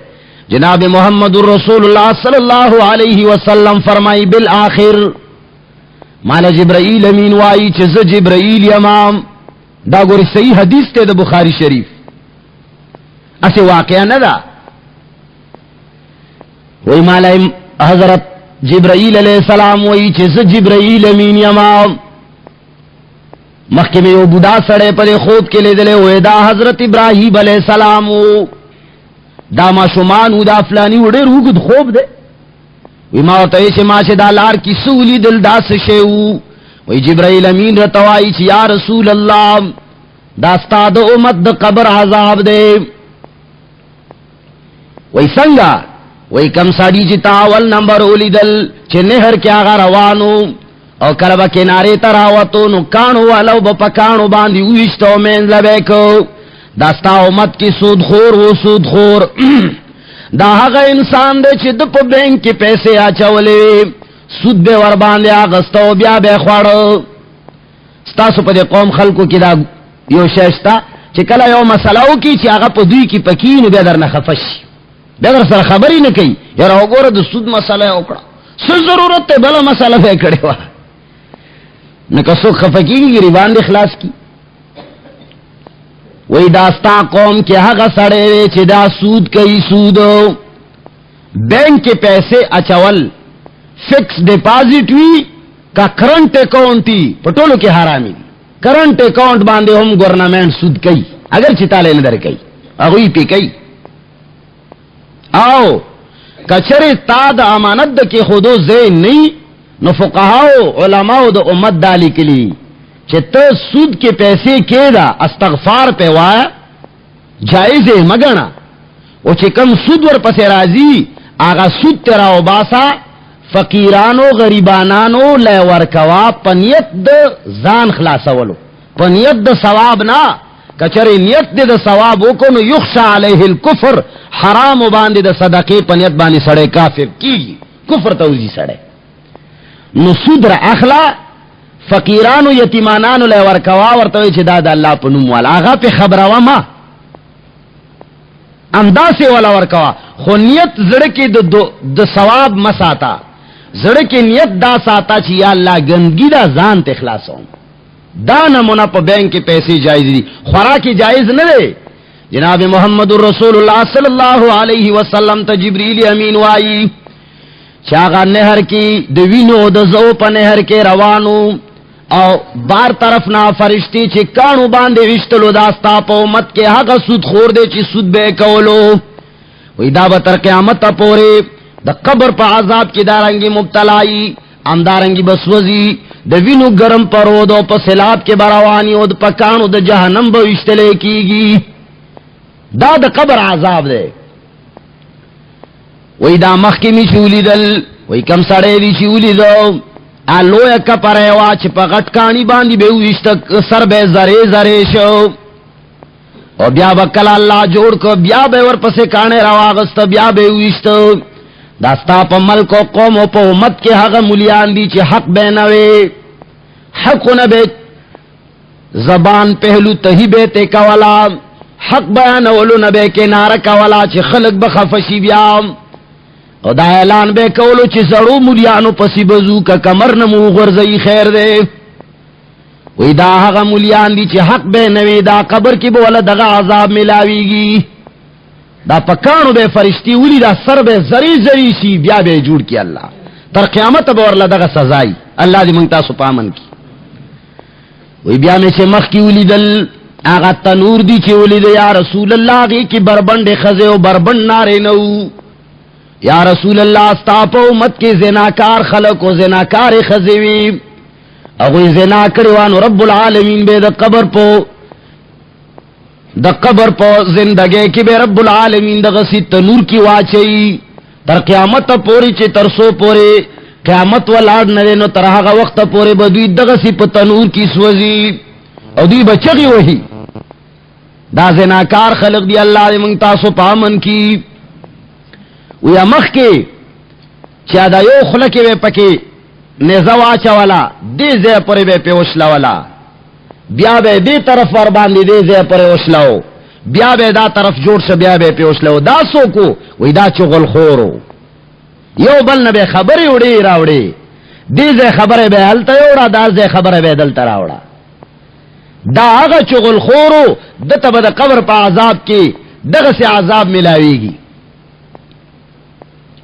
جناب محمد رسول اللہ صلی اللہ علیہ وسلم فرمائی بالآخر مالا جبرائیل امین وائی چه ز جبرائیل امام دا گوری صحیح حدیث تے دا بخاری شریف اسے واقعہ نہ دا وہی مالا حضرت جبرائیل علیہ السلام وہی چیز جبرائیل امین یمام مخی میں یو بدا سڑے پر خوب کے لے دلے ہوئے دا حضرت ابراہیم علیہ السلام دا ما شمان دا فلانی وڑے روگد خوب دے وی ماوتاوی چے ما چے دا لار کی سولی دل دا سشیو وی جبرائیل امین رتوائی چے یا رسول اللہ دا استاد امت دا قبر عذاب دے وی سنگا وی کم ساڑی چی تاول نمبر اولی دل چی نہر کیا غا روانو او کلبا کنارے تراوتو نو کانو والو با پکانو باندی اوشتو مین لبیکو داستا امت کی سود خور و سود خور دا حقا انسان دے چی دپ بینک کی پیسے آچاولے سود بے ور باندی آغستو بیا بے خوارو ستاسو پا دے قوم خلقو کی دا یو شیشتا چی کلا یو مسئلہو کی چی آغا پا دوی کی پکینو بیدر نخفش بیدر سر خبری نکی یار اوگور دا سود مسئلہ اوکڑا سر ضرورت تے بلا مسئلہ بے کڑے وا نکا سو خفکی کی گریبان دے خلاص کی وہی داستا قوم کے حق سڑے چی دا سود کئی سودو بینک کے پیسے اچول فکس ڈیپازٹ ہوئی کا کرنٹ اکاؤنٹی پٹولو کے حرامی کرنٹ اکاؤنٹ باندے ہم گورنمنٹ سود کئی اگر چتالے ندر کئی اگوی پی کئی آو کچرے تا دا امانت دا کے خودو زین نہیں نو فقہاو علماء دا امت دالی کلی چھے تا سود کے پیسے کے دا استغفار پہ وایا جائز مگنا او چھے کم سود ور پسے رازی آغا سود تیرا و باسا فقیرانو غریبانانو لے ورکوا پنیت دا زان خلاصا ولو پنیت دا ثواب نا، کچری نیت دے دا ثواب کو نو یخشا علیہ الکفر، حرام باندے دا صدقے پنیت باندے سڑے کافر کی کفر توزی سڑے. نو سود را اخلا فقیرانو یتیمانانو لے ورکوا ورتوی چی دا دا اللہ پنوم والا آغا پہ خبروا ما انداسے والا ورکوا، خو نیت زڑکی دا ثواب مساتا، زڑکی نیت دا ساتا چی یا اللہ گندگی دا زان تخلاصوں. دا نمونہ پا بینک کے پیسے جائز دی، خوراکی جائز نہ دے. جناب محمد رسول اللہ صلی اللہ علیہ وسلم تا جبریل امین وائی چاگا نہر کی دوینو دزو پا نہر کے روانو او بار طرف نا فرشتی چی کانو باندے وشتلو داستا پا امت کے حق سود خور دے چی سود بے کولو وی دا بتر قیامت پورے دا قبر پا عذاب کی دارنگی مبتلائی اندارنگی بسوزی دا وینو گرم پرودو پا سلاب کے براوانی او دا پکانو دا جہنم با وشتلے کی گی. دا دا قبر عذاب دے. وی دا مخی می چولی دل وی کم سڑے دی چولی دو آلو اکا پریوا چی پا غٹکانی باندی بے ویشتک سر بے زرے زرے شو او بیا بکل اللہ جوڑ کو بیا بے ور پسے کانے رواغست بیا بے ویشتو داستا پا ملک و قوم و پا امت کے حق ملیان دی چی حق بے نوے حق نبے زبان پہلو تہی بیتے کولا حق بیانولو نبے کے نارا کولا چی خلق بخفشی بیام او دا اعلان بے کولو چی زڑو ملیانو پسی بزو کا کمر نمو غرزی خیر دے وی دا حق ملیان دی چی حق بے نوی دا قبر کی بولا دغا عذاب ملاوی گی دا پکانو بے فرشتی ولی دا سر بے زری زری سی بیا بے جوڑ کی اللہ تر قیامت بورلا دغا سزائی اللہ دی منگتا سپامن کی وی بیا میں سے مخ کی ولی دل آغا تنور دی چی ولی دے یا رسول اللہ غی کی بربند خزے و بربند نارے نو یا رسول اللہ استاپو امت کے زناکار خلق و زناکار خزیوی اگوی زناکروانو رب العالمین بے دا قبر پو زندگے کی بے رب العالمین دا غسی تنور کی واچئی تر قیامت پوری چی ترسو پورے قیامت والارد نرینو ترہاگا وقت پورے بدوی دا غسی پا تنور کی سوزی او دی بچگی وہی دا زناکار خلق دی اللہ دی منگتاسو پامن کی ویا مخ کے چا دا یو خلقی بے پکی نیزو آچا والا دی زی پری بے پیوشلا والا بیا بے دی طرف ورباندی دی زی پری وشلاو بیا بے دا طرف جوڑ سے بیا بے پیوشلاو دا سو کو وی دا چغل خورو یو بل نبے خبری اڑی راوڑی دی زی خبر بے حلتا یوڑا دا زی خبر بے دلتا راوڑا دا آغا چغل خورو دتا با دا قبر پا عذاب کی دغا سے عذاب ملاوی گی.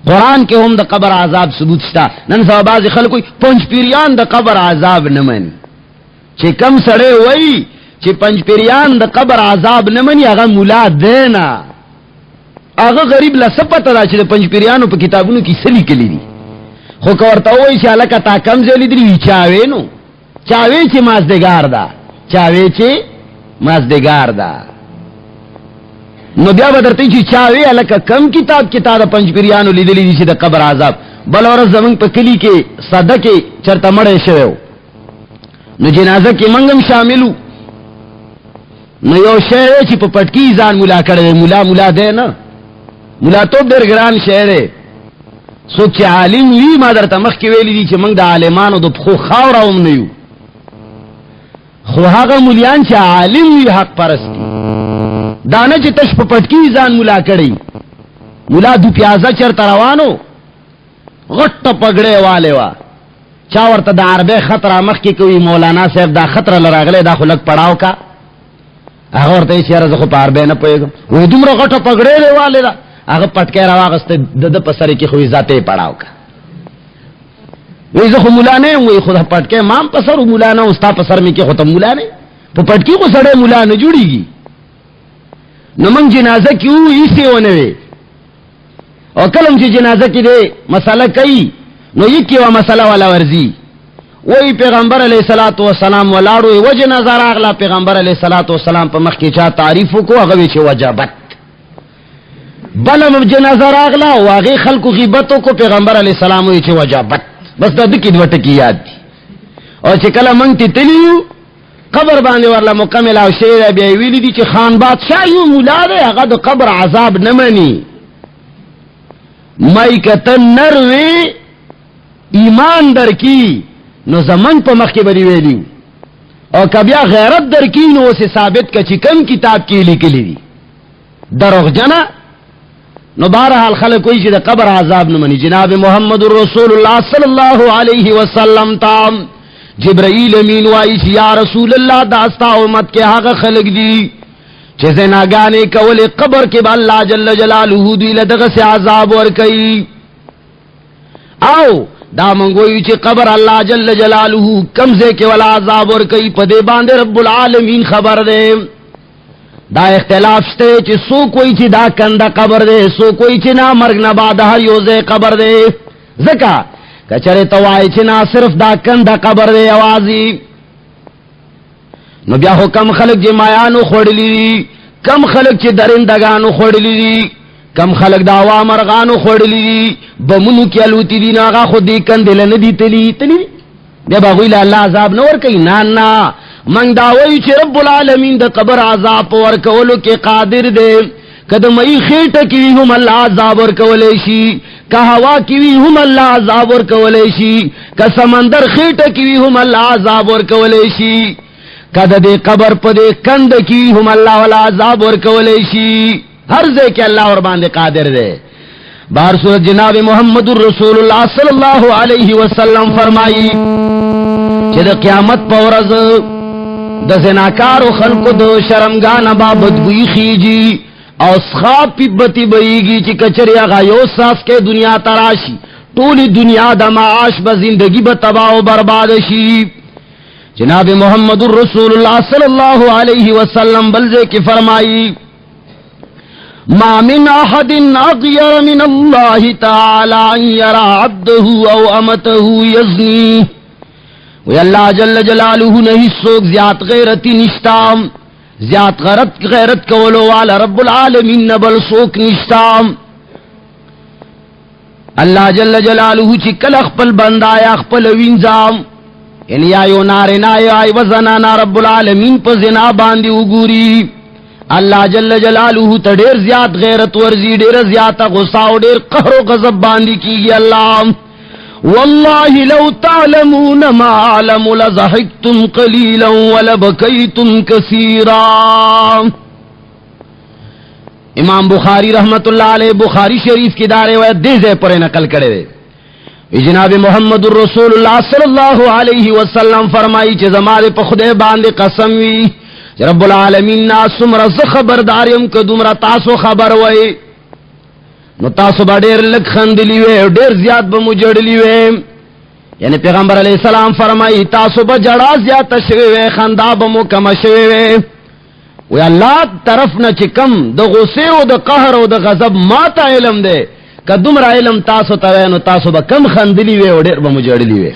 قرآن کے ہم دا قبر عذاب ثبوت شتا نن سوا بازی خلقوی پنج پیریان دا قبر عذاب نمانی چی کم سڑے وئی چی پنج پیریان دا قبر عذاب نمانی اگا مولا دینا اگا غریب لسپتا دا چی دا پنج پیریانو پا کتابونو کی سلی کلی دی خو کورتا ہوئی چی علاقہ تا کم زیلی دی چاوے نو چاوے چی مازدگار دا چاوے چی مازدگار دا نو بیا بدرتی چی چاوے علاقہ کم کتاب کتاب دا پنج پیریانو لی دلی دی چی دا قبر عذاب بل اور زمین پا کلی کے صدقے چرتا مڑے شویو نو جنازہ کی منگم شاملو نو یو شہرے چی پا پٹکی زان ملا کردے ملا دے نا ملا تو در گران شہرے سوک چی عالم وی ما در تمخ کی ویلی دی چی منگ دا عالمانو دو پخو خاورا ام نیو خو حقا ملیان چی عالم وی حق پرستی دانا چی تش پا پٹکی زان ملا کردی ملا دو پیازا چر تروانو غٹ پگڑے والے وا چاورتا دا عربے خطرہ مخ کی کوئی مولانا صاحب دا خطرہ لراغلے دا خلق پڑاو کا اگرتا ایسی رزخو پا عربے نا پوئے گا وی دم رو غٹ پگڑے لے والے دا اگر پٹکے رواغست دا پسری کی خوی ذاتے پڑاو کا وی زخو مولانے وی خود پٹکے مام پسر مولانا استا پسر میں کی خودم مولانے پا پٹکی کو سڑے مولانا جوڑی گی نمنگ جنازہ کیوں ایسی ہونے اور کلم چی جنازہ کی دے مسئلہ کئی نو یہ کیوا مسئلہ والا ورزی وہی پیغمبر علیہ الصلوۃ والسلام ولاڑو و جنازہ راغلا پیغمبر علیہ الصلوۃ والسلام پا مخ کی چا تعریف کو اگوی چھ وجبت بلم جنازہ راغلا واغی خلق غیبتوں کو پیغمبر علیہ السلام چھ وجبت بس دا دکی دوٹ کی یاد دی اور چھ کلا منگتی تلیو قبر باندې ورله مکمل او شعر بیا ویلی دي چې خان بادشاہ یو مولا دی هغه د قبر عذاب نه مني مای کته نروي ایمان در کی نو زمن په مخ کې بری ویلی او کبیا غیرت در کی نو اسے ثابت کا چې کم کتاب کې لیکلی دي دروغ جنا نو بہرحال خلق کوئی چې د قبر عذاب نه مني. جناب محمد رسول الله صلی الله علیه وسلم تام جبرائیل امین وائی چې یا رسول الله داستا امت کې هغه خلق دي چې زناګانې کول قبر کې به الله جل جلاله دوی له دغه سي عذاب ور کوي او دا منگوئی چی قبر اللہ جل جلالہ کمزے کے والا عذاب اور کئی پدے باندے رب العالمین خبر دے دا اختلاف شتے چی سو کوئی چی دا کندہ قبر دے سو کوئی چی نا مرگ نبادہ یوزے قبر دے زکا کچرے توائی چی نا صرف دا کندہ قبر دے آوازی نو بیا ہو کم خلق جی مایانو خوڑلی دی کم خلق چی درندگانو خوڑلی دی کم خلق دا عوام مرغانو خوڑلی دی بمنو کی علوتی دی ناغا خود دی کندل ندی تلی بیا باغوی اللہ عذاب نور کئی نانا منگ داوئی چی رب العالمین دا قبر عذاب ورکولو کے قادر دے کدمئی خیٹ کیوی ہم اللہ عذاب ورکولیشی کہ ہوا کیوی ہم اللہ عذاب ورکولیشی کہ سمندر خیٹ کیوی ہم اللہ عذاب ورکولیشی کہ دے قبر پدے کند کیوی ہم اللہ والا عذاب ورکولیشی ہر زے کے اللہ اور باندے قادر دے. بار صورت جناب محمد الرسول اللہ صلی اللہ علیہ وسلم فرمائی کہ دا قیامت پورز دا زناکار و خلق دو شرمگان بابد بوئی خیجی او سخاب پی بتی بئیگی چی کچری اغا یو ساس کے دنیا تراشی طولی دنیا دا معاش با زندگی با تباہ و بربادشی. جناب محمد الرسول اللہ صلی اللہ علیہ وسلم بلزے کی فرمائی ما من احد اغیر من اللہ تعالی ان یرا عبده او امته یزنی وی اللہ جل جلالہ نہیں سوک زیاد غیرتی نشتام زیاد غیرت کولو والا رب العالمین نبل سوک نشتام. اللہ جل جلالہ چی کل اخپل بندایا اخپل وینزام یعنی آئیو نارنا آئی وزنانا رب العالمین پا زنا باندی اگوری اللہ جل جلالہ تا دیر زیاد غیرت ورزی دیر زیاد غصاو دیر قہر و غضب باندی کی گی. اللہ واللہ لو تعلمون ما علم لضحکتم قلیلا ولبکیتم کثیرا. امام بخاری رحمت اللہ علیہ بخاری شریف کی دارے وید دیزے پر نقل کرے دے. جناب محمد الرسول اللہ صلی اللہ علیہ وسلم فرمائی چھ زمارے پا خدے باندے قسم وی رب العالمین ناسم رز خبرداریم کدومرا تاسو خبر وئی نو تاسو با دیر لگ خندلی وے دیر زیاد با مجڑلی وے. یعنی پیغمبر علیہ السلام فرمائی تاسو با جڑا زیاد تشوی وے خندا با مکم شوی وے وی اللہ طرف نا چکم دا غصے و دا قہر و دا غضب ما تا علم دے کدومرا علم تاسو تا نو تاسو با کم خندلی وے دیر با مجڑلی وے.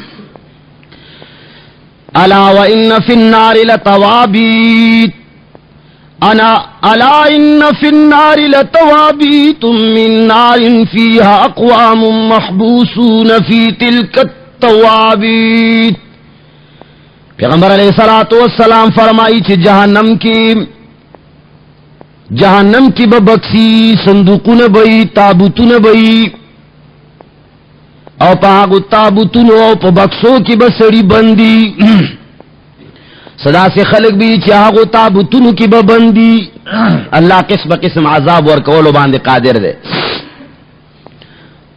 الا وان فی النار لتوابیت الا ان فی النار لتوابیت من نار فیہا اقوام محبوسون فی تلک التوابیت. پیغمبر علیہ السلام فرمائی چھ جہنم کی ببکسی صندوقون بئی تابوتون بئی او پاگو تابوتون او پا بکسو کی بسری بندی صدا سے خلق بھی چاہو تابوتون کی ببندی. اللہ قسم قسم عذاب ورکولو باندے قادر دے.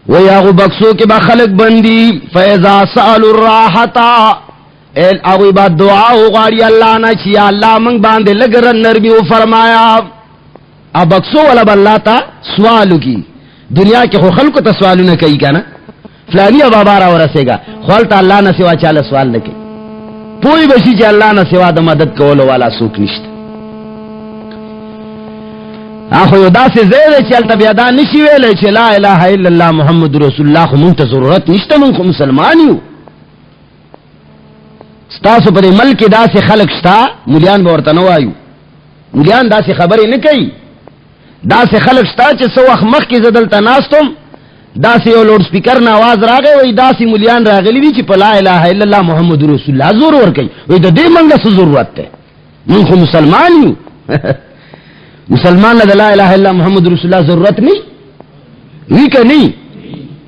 ویاغو بکسو کی با خلق بندی فیضا سألو الراحتا اگوی با دعاو غاری اللہ نا چیا اللہ منگ باندے لگرن نرمیو فرمایا اب بکسو والا باللہ تا سوالو کی دنیا کے خو خلقو تا سوالو نہ کئی کنا فلانی اب آبارا ورسے گا خولتا اللہ نہ سوا چالا سوال نکی پوئی بشی چا اللہ نہ سوا دا مدد کولو والا سوک نشتا. آخو یو دا سے زیدے چلتا بیادا نشی ویلے چا لا الہ الا اللہ محمد رسول اللہ خو منتا ضرورت نشتا من خو مسلمانیو. ستاسو پر ملک دا سے خلق شتا ملیان باورتا نوائیو ملیان دا سے خبری نکی دا سے خلق شتا چا سو اخمخ کی زدلتا ناستم دا سی او لوڈ سپیکر نا آواز راغے وی دا سی ملیان راغلی دی چی پا لا الہ الا اللہ محمد رسول اللہ زور ورکی وی دا دے منگا سو ضرورت تے من خو مسلمان یو مسلمان دا لا الہ الا محمد رسول اللہ ضرورت نہیں وی کہ نہیں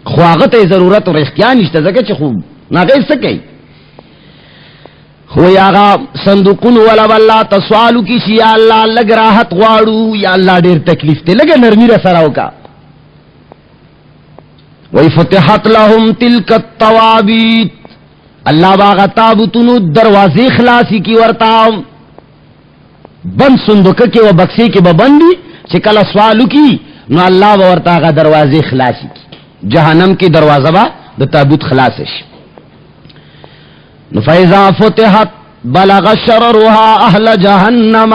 خواغت ضرورت اور اختیار نشتا زکا چی خوب ناغیر سکے ہوئی آغا صندوقن والا واللہ تسوالو کسی یا اللہ لگ راحت غوارو یا اللہ دیر تکلیف تے لگے نرمی رسراو کا وَيْفُتِحَتْ لَهُمْ تِلْكَ التَّوَابِيتِ اللہ باغا تابتنو دروازے خلاصی کی ورطاو بند صندوق کے و بکسے کے ببندی چکل سوالو کی نو اللہ ورطاغا دروازے خلاصی کی جہنم کی دروازہ با دا تابوت خلاصش فَإِذَا فُتِحَتْ بَلَغَ شَرَرُهَا أَهْلَ جَهَنَّمَ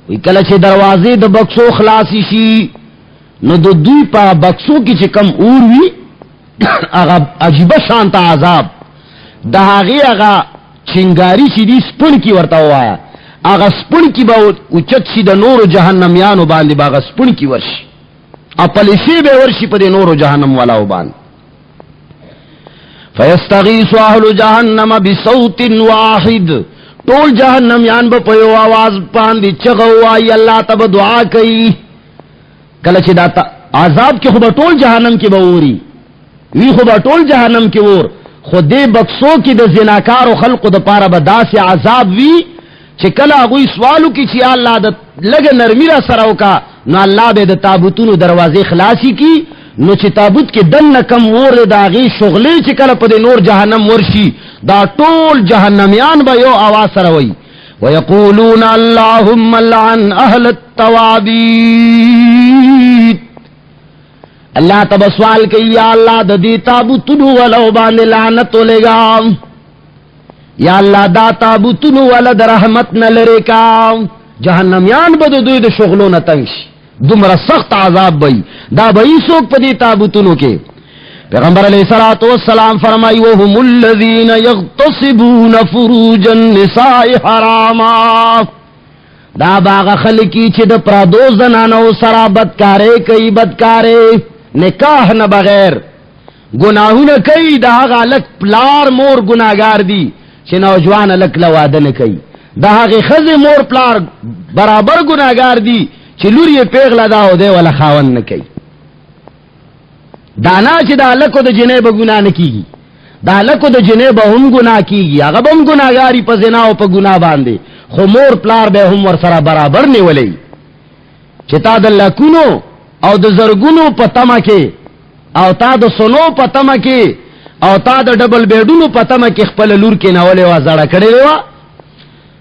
وی کلچ دروازے دا بکسو خلاصی شی نو دو دوی پا بکسو کی چکم اوروی اغا عجیب شانتا عذاب دا آغی اغا چنگاری چی دی سپن کی ورطا ہوا اغا سپن کی با اچت سی دا نور جہنمیانو باندی با اغا سپن کی ورشی اپلیسی بے ورشی پا دی نور جہنم والاو باند فیستغیث اہل جہنم بصوت واحد طول جہنمیان با پیو آواز باندی چگوا یا اللہ تب دعا کئی کلچ داتا عذاب کے خوبا ٹول جہنم کی باوری وی خوبا ٹول جہنم کی وور خود دے بکسو کی دا زناکار و خلق دا پارا بدا سے عذاب وی چھ کلا اگوی سوالو کی چھ اللہ دا لگ نرمی را سراو کا نو اللہ بے دا تابوتونو دروازے خلاصی کی نو چھ تابوت کے دن نکم وور دا غی شغلے چھ کلا پا دے نور جہنم ورشی دا ٹول جہنمیان با یو آواز سراوی وَيَقُولُونَ اللَّهُمَّ لَعَنْ أَهْلَ التَّوَابِيتِ اللہ تب سوال کہ یا اللہ دا دی تابوتنو ولو بانے لعنتو لگا یا اللہ دا تابوتنو والا دا رحمت نلرے کا جہنمیان بدو دوی دا شغلو نتنش دمرا سخت عذاب بئی دا بئی سوک پا دی تابوتنو کے پیغمبر علیہ السلام فرمائی وهم الذین یغتصبون فروج النساء حراما دا باغ خلقی چھ دا پرادو زنانو سرا بدکارے کئی بدکارے نکاح نہ بغیر گناہو نہ کئی دا آغا لک پلار مور گناہگار دی چھ نوجوان لک لوادن کئی دا آغا خز مور پلار برابر گناہگار دی چھ لوری پیغلا داو دے والا خاون نہ کئی دانا چی دا لکو دا جنے با گناہ نکیگی دا لکو دا جنے با ہم گناہ کیگی اگر با ہم گناہ گاری پا زناو پا گناہ باندے خو مور پلار بے ہم ورسرا برابر نیولی چی تا دا لکونو او دا زرگونو پا تمکے او تا دا سنو پا تمکے او تا دا ڈبل بیڈونو پا تمکے خپل لور کے نولی وازارا کڑے لوا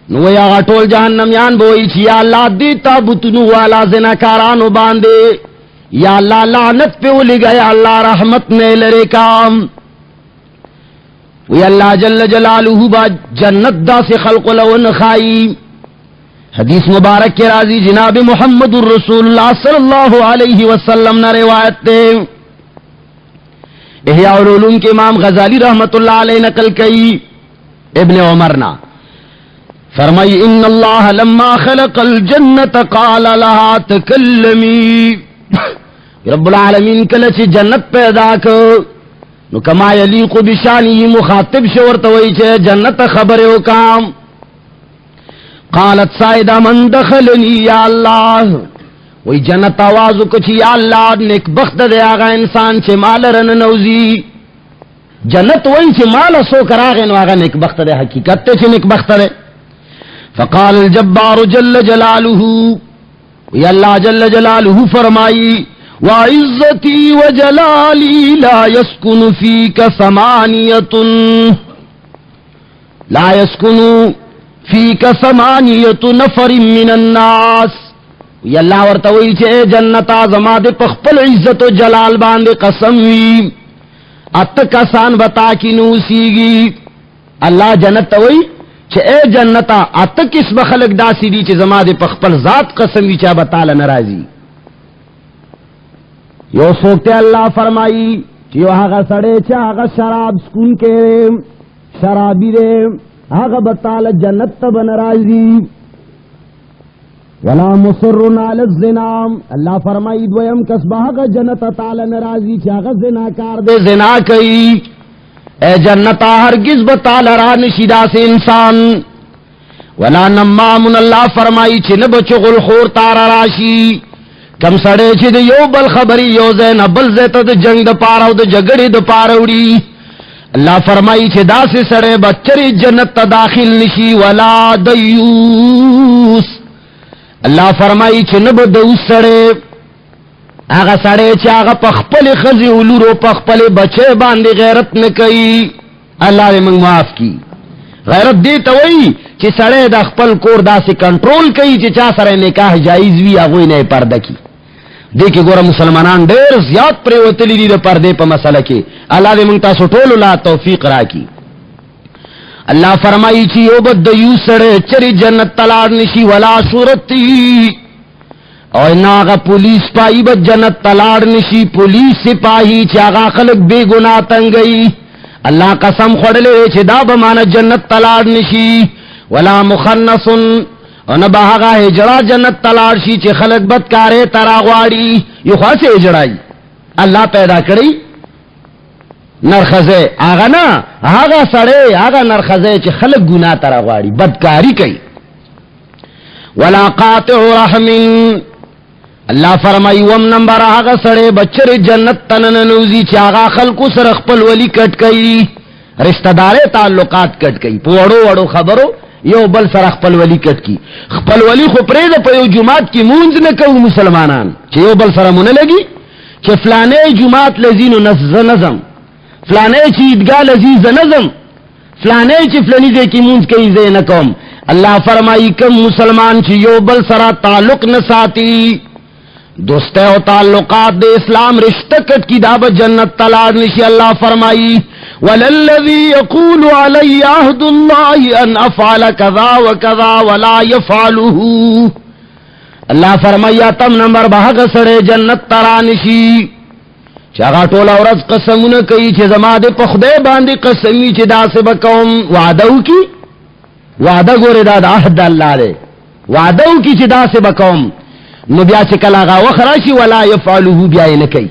نوی آغا ٹول جہنمیان بوئی چی یا اللہ دیتا بتنو والا زناکارانو باندے یا اللہ لعنت پہ اولی گیا اللہ رحمت نے لرے کام وی اللہ جل جلالہ با جنت دا سے خلق لون خائی حدیث مبارک کے راضی جناب محمد الرسول اللہ صلی اللہ علیہ وسلم نے روایت تے احیاء العلوم کے امام غزالی رحمت اللہ علیہ نقل کئی ابن عمرنا فرمائی ان اللہ لما خلق الجنت قال لها تکلمی رب العالمین کلچ جنت پیدا کر نو کما یلیق بشانی مخاطب شورتوئی چھے جنت خبر او کام قالت سائدہ من دخلنی یا اللہ وی جنت آوازو کچھ یا اللہ نیک بخت دے آگا انسان چھے مال رن نوزی جنت وی چھے مال سو کر آگے نو آگا نیک بخت دے حقیقت تے چھے نیک بخت دے فقال الجبار جل جلالہ وی اللہ جل جلالہ فرمائی وعزتی وجلالی لا يسکن فیک ثمانیت نفر من الناس یا اللہ ورطوئی چھے جنتا زماد پخپل عزت و جلال باندے قسم وی اتکسان بتا کی نوسیگی اللہ جنت توئی چھے اے جنتا اتکس بخلق داسی دی چھے زماد پخپل ذات قسم وی چھے بتالا نرازی یو سوکتے اللہ فرمائی یو آغا سڑے چھا آغا شراب سکون کے شرابی دے آغا بطال جنت تب نرازی ولا مصر علی الزنا، اللہ فرمائی دویم کسبہ کا جنت تعالی ناراضی چاغ زنا کار دے زنا کئی، اے جنتا ہرگز بتالا را نشیدہ سے انسان. ولا نمام، اللہ فرمائی چھ نب چغل خور تارا راشی، کم سڑے چھ دے یو بل خبری یو زین بل زیتا دے جنگ دا پارا دا جگڑی دا پاروڑی. اللہ فرمائی چھ دا سے سڑے بچری جنت تا داخل نشی. ولا دیوس، اللہ فرمائی چھ نب دوس سڑے، آغا سڑے چھ آغا پخپل خزی علورو پخپل بچے باندے غیرت نکئی. اللہ نے منگ معاف کی. غیرت دیتا وئی چھ سڑے دا خپل کور دا سے کنٹرول کئی چھ چا سڑے نکاح جائز وی آگوئی نئے پردہ کی. دیکھیں گورا مسلمانان دیر زیاد پریوتلی دی دا پردے پا مسئلہ کے. اللہ دے منگتا سٹول اللہ توفیق را کی. اللہ فرمائی چی یو بد دیو سڑے چری جنت تلاڑ نشی. ولا صورتی، اور ناغا پولیس پائی بد جنت تلاڑ نشی. پولیس سپاہی چاگا خلق بے گناہ تنگئی، اللہ قسم خوڑلے چھ دا بمانا جنت تلاڑ نشی. ولا مخنصن، اور نباہگا ہجڑا جنت تلاڑ شی چھ خلق بدکارے تراغواری. یو خواہ سے ہجڑائی اللہ پیدا کری نرخزے آگا نا آگا سڑے آگا نرخزے چھ خلق گناہ تراغواری بدکاری کئی. ولا قاطع رحم، اللہ فرمائی وم نمبر آگا سڑے بچر جنت تننوزی چھ آگا خلقو سر خپل ولی کٹ کئی، رشتہ دارے تعلقات کٹ کئی. پوڑو وڑو خبرو یو بل سر خپل ولی کٹ کی. خپل ولی خو پرید پا یو جماعت کی مونز نکو مسلمانان چھ یو بل سر من لگی چھ فلانے جماعت لذین نظم، فلانے چھ عیدگاہ لذیذ نظم، فلانے چھ فلانی دے کی مونز کئی زی نکوم. اللہ فرمائی کم مسلمان چھ یو بل سر تعلق نساتی، دوستے و تعلقات دے اسلام رشتہ کٹ کی داب جنت تلاڑ نشی. اللہ فرمائی وَلَلَّذِي يَقُولُ عَلَيَّ عَهْدُ اللَّهِ أَنْ أَفْعَلَ كَذَا وَكَذَا وَلَا يَفْعَلُهُ. اللہ فرمایا تم نمبر بہگ سڑے جنت ترانشی چاگا ٹولا ورز قسمون کئی چھ زما دے پخدے باندے قسمی چھ دا سے بکوم وعدو کی وعدہ گورے دا عہد اللہ دے وعدو کی چھ دا سے بکوم نو بیا چھ کلاغا وخراشی ولا یفعلوہ بیا نکئی.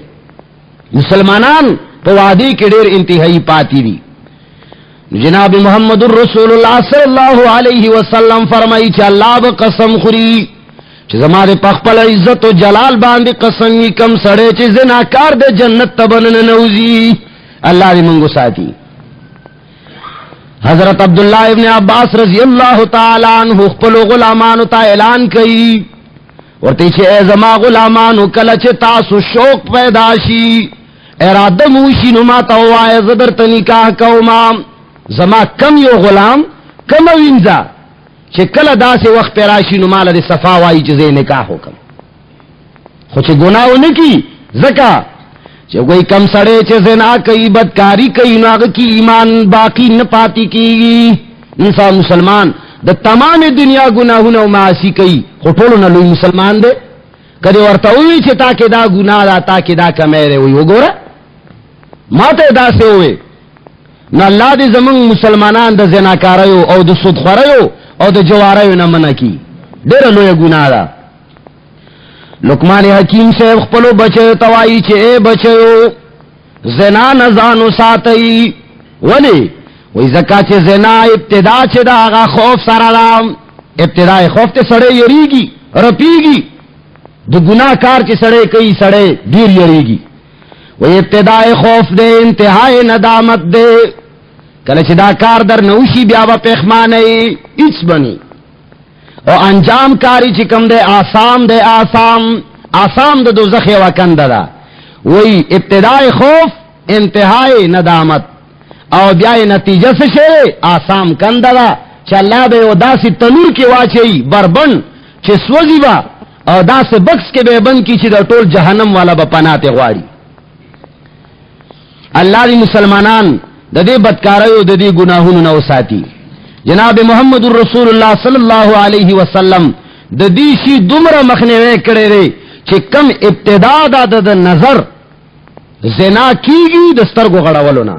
مسلمانان تو وعدی کے دیر انتہائی پاتی دی. جناب محمد الرسول اللہ صلی اللہ علیہ وسلم فرمائی چھ اللہ بقسم خوری چھ زمارے پخپل عزت و جلال باندے قسمی کم سڑے چھ زناکار دے جنت تبنن نوزی. اللہ دی منگو ساتی. حضرت عبداللہ ابن عباس رضی اللہ تعالیٰ عنہ خپلو غلامانو تا اعلان کئی ورتی چھے اے زما غلامانو کلچ تاسو شوق پیداشی ارادہ موشی نما تاوائے زدر تنکاہ کوما زما کم یو غلام کم وینزا چھے کل دا سے وقت پیراشی نما لدے صفاوائی چیزے نکاح حکم خو چھے گناہو نکی زکا چھے کوئی کم سڑے چھے زنا کئی بدکاری کئی ناغ کی ایمان باقی نپاتی کی انسان مسلمان دا تمام دنیا گناہو نو معاسی کئی خو ٹولو نلوی مسلمان دے کدے ورطاوی چھے تاکہ دا گناہ دا تاکہ دا کمیرے ہوئی وہ گورا ماتے دا سے ہوئے نا اللہ دے زمان مسلمانان دا زناکاریو او دا صدخوریو او دا جواریو نا منع کی دیر لوی گناہ دا. لقمان حکیم سے خپلو بچے توائی چھے اے بچے زنا نزانو ساتئی ولی وی زکا چھے زنا ابتدا چھے دا آغا خوف سرالام ابتدا خوف تے سڑے یریگی رپیگی دو گناہ کار چھے سڑے کئی سڑے دیر یریگی وی ابتدا خوف دے انتہائی ندامت دے کلچ دا کار در نوشی بیابا پیخمانے ایچ بنی او انجام کاری چکم دے آسام دے آسام دے دوزخ وکند دا وی ابتدائی خوف انتہائی ندامت او بیائی نتیجہ سے شے آسام کند دا چا اللہ بے او دا سی تنور کی واچئی بربن چھ سوزی با او دا سے بکس کے بے بند کی چھ دا ٹول جہنم والا با پناتے غواری. اللہ دی مسلمانان دا دے بدکاریو دا دے گناہون نو ساتی. جناب محمد الرسول اللہ صلی اللہ علیہ وسلم دا دیشی دمر مخنے وے کرے رے چھے کم ابتدا دا نظر زنا کیگی دستر کو غڑا ولونا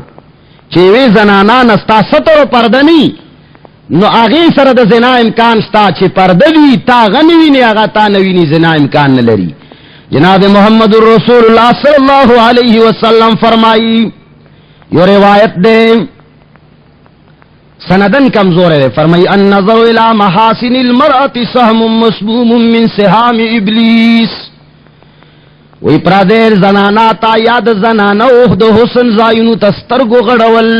چھے وے زنانا نستا سطر و پردنی نو آغی سر دا زنا امکان ستا چھ پردوی تا غنوی نی آغا تا نوینی زنا امکان نلری. جناب محمد الرسول اللہ صلی اللہ علیہ وسلم فرمائی، یو روایت دے سندن کمزور ہے، فرمائی النظر الى محاسن المرأة سهم مسموم من سهام ابلیس. وی پرادیر زنانا تا یاد زنانو دو حسن زائنو تسترگو غڑول،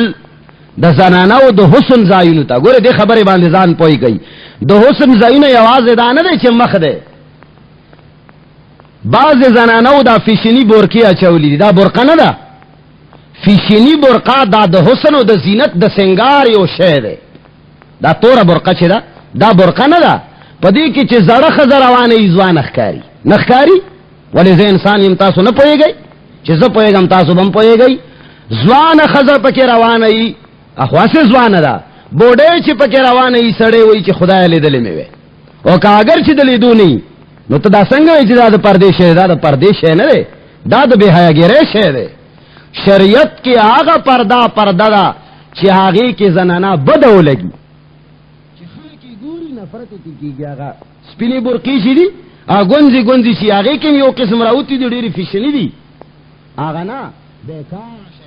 دا زنانو دو حسن زائنو تا گورے دے خبر باندزان پوئی گئی. دو حسن زائنو یواز دانا دے چھ مخ دے، بعض زنانو دا فیشنی بورکی اچولی دا برقا ندا، فیشنی برقا دا دا حسن و دا زینت دا سنگار یو شے دے، دا تورا برقا چھ دا برقا ندا. پا دی کی چھ زرخ زروان ایزوان اخکاری نخکاری، ولی زی انسان امتاسو نا پوئے گئی، چھ زا پوئے گا امتاسو بم پوئے گئی. زوان خزر پکی روان ای اخواسی زوان دا، بوڑے چھ پکی روان ای سڑے وی چھ خدا لی دلی میں وے، او کا اگر چھ دلی دو نہیں نو تو دا سنگا وی چھ دا دا پردیش ہے، دا پردیش ہے نا دے، دا دا بے حیا گیریش ہے دے. شریعت کی آغا پردہ پردہ دا چھ آغی کی زنانا بدو لگی، چھ خلقی گوری نفرت کی گیا آغا سپینی برقی شی دی گنزی گنزی شی آغی کم یو قسم راوتی دی دیری فیشنی دی آغا نا بیکار شے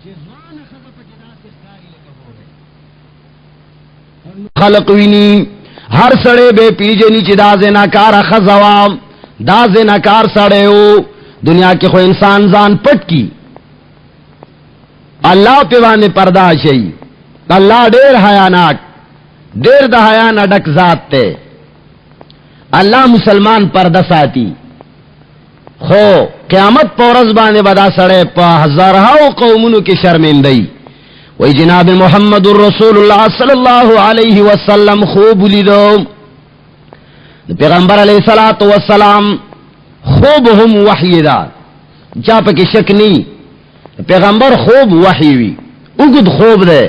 چھ زوان خطا پکنا سخاری لگا ہو رہے. خلق وینی ہر سڑے بے پیجنی چھ دا زناکار خزوام، دا زناکار سڑے ہو. دنیا کے خو انسان زان پٹ کی، اللہ پیوانے پردہ شئی، اللہ دیر حیاناک، دیر دا حیانا ڈک ذات تے. اللہ مسلمان پردہ ساتی، خو قیامت پورز بانے بدا سڑے پا ہزارہاو قومنو کی شرمندئی. وی جناب محمد الرسول اللہ صلی اللہ علیہ وسلم خوب لیدو، پیغمبر علیہ السلام خوب ہم وحی دا، جاپا کی شک نہیں، پیغمبر خوب وحی وی اگد خوب دے.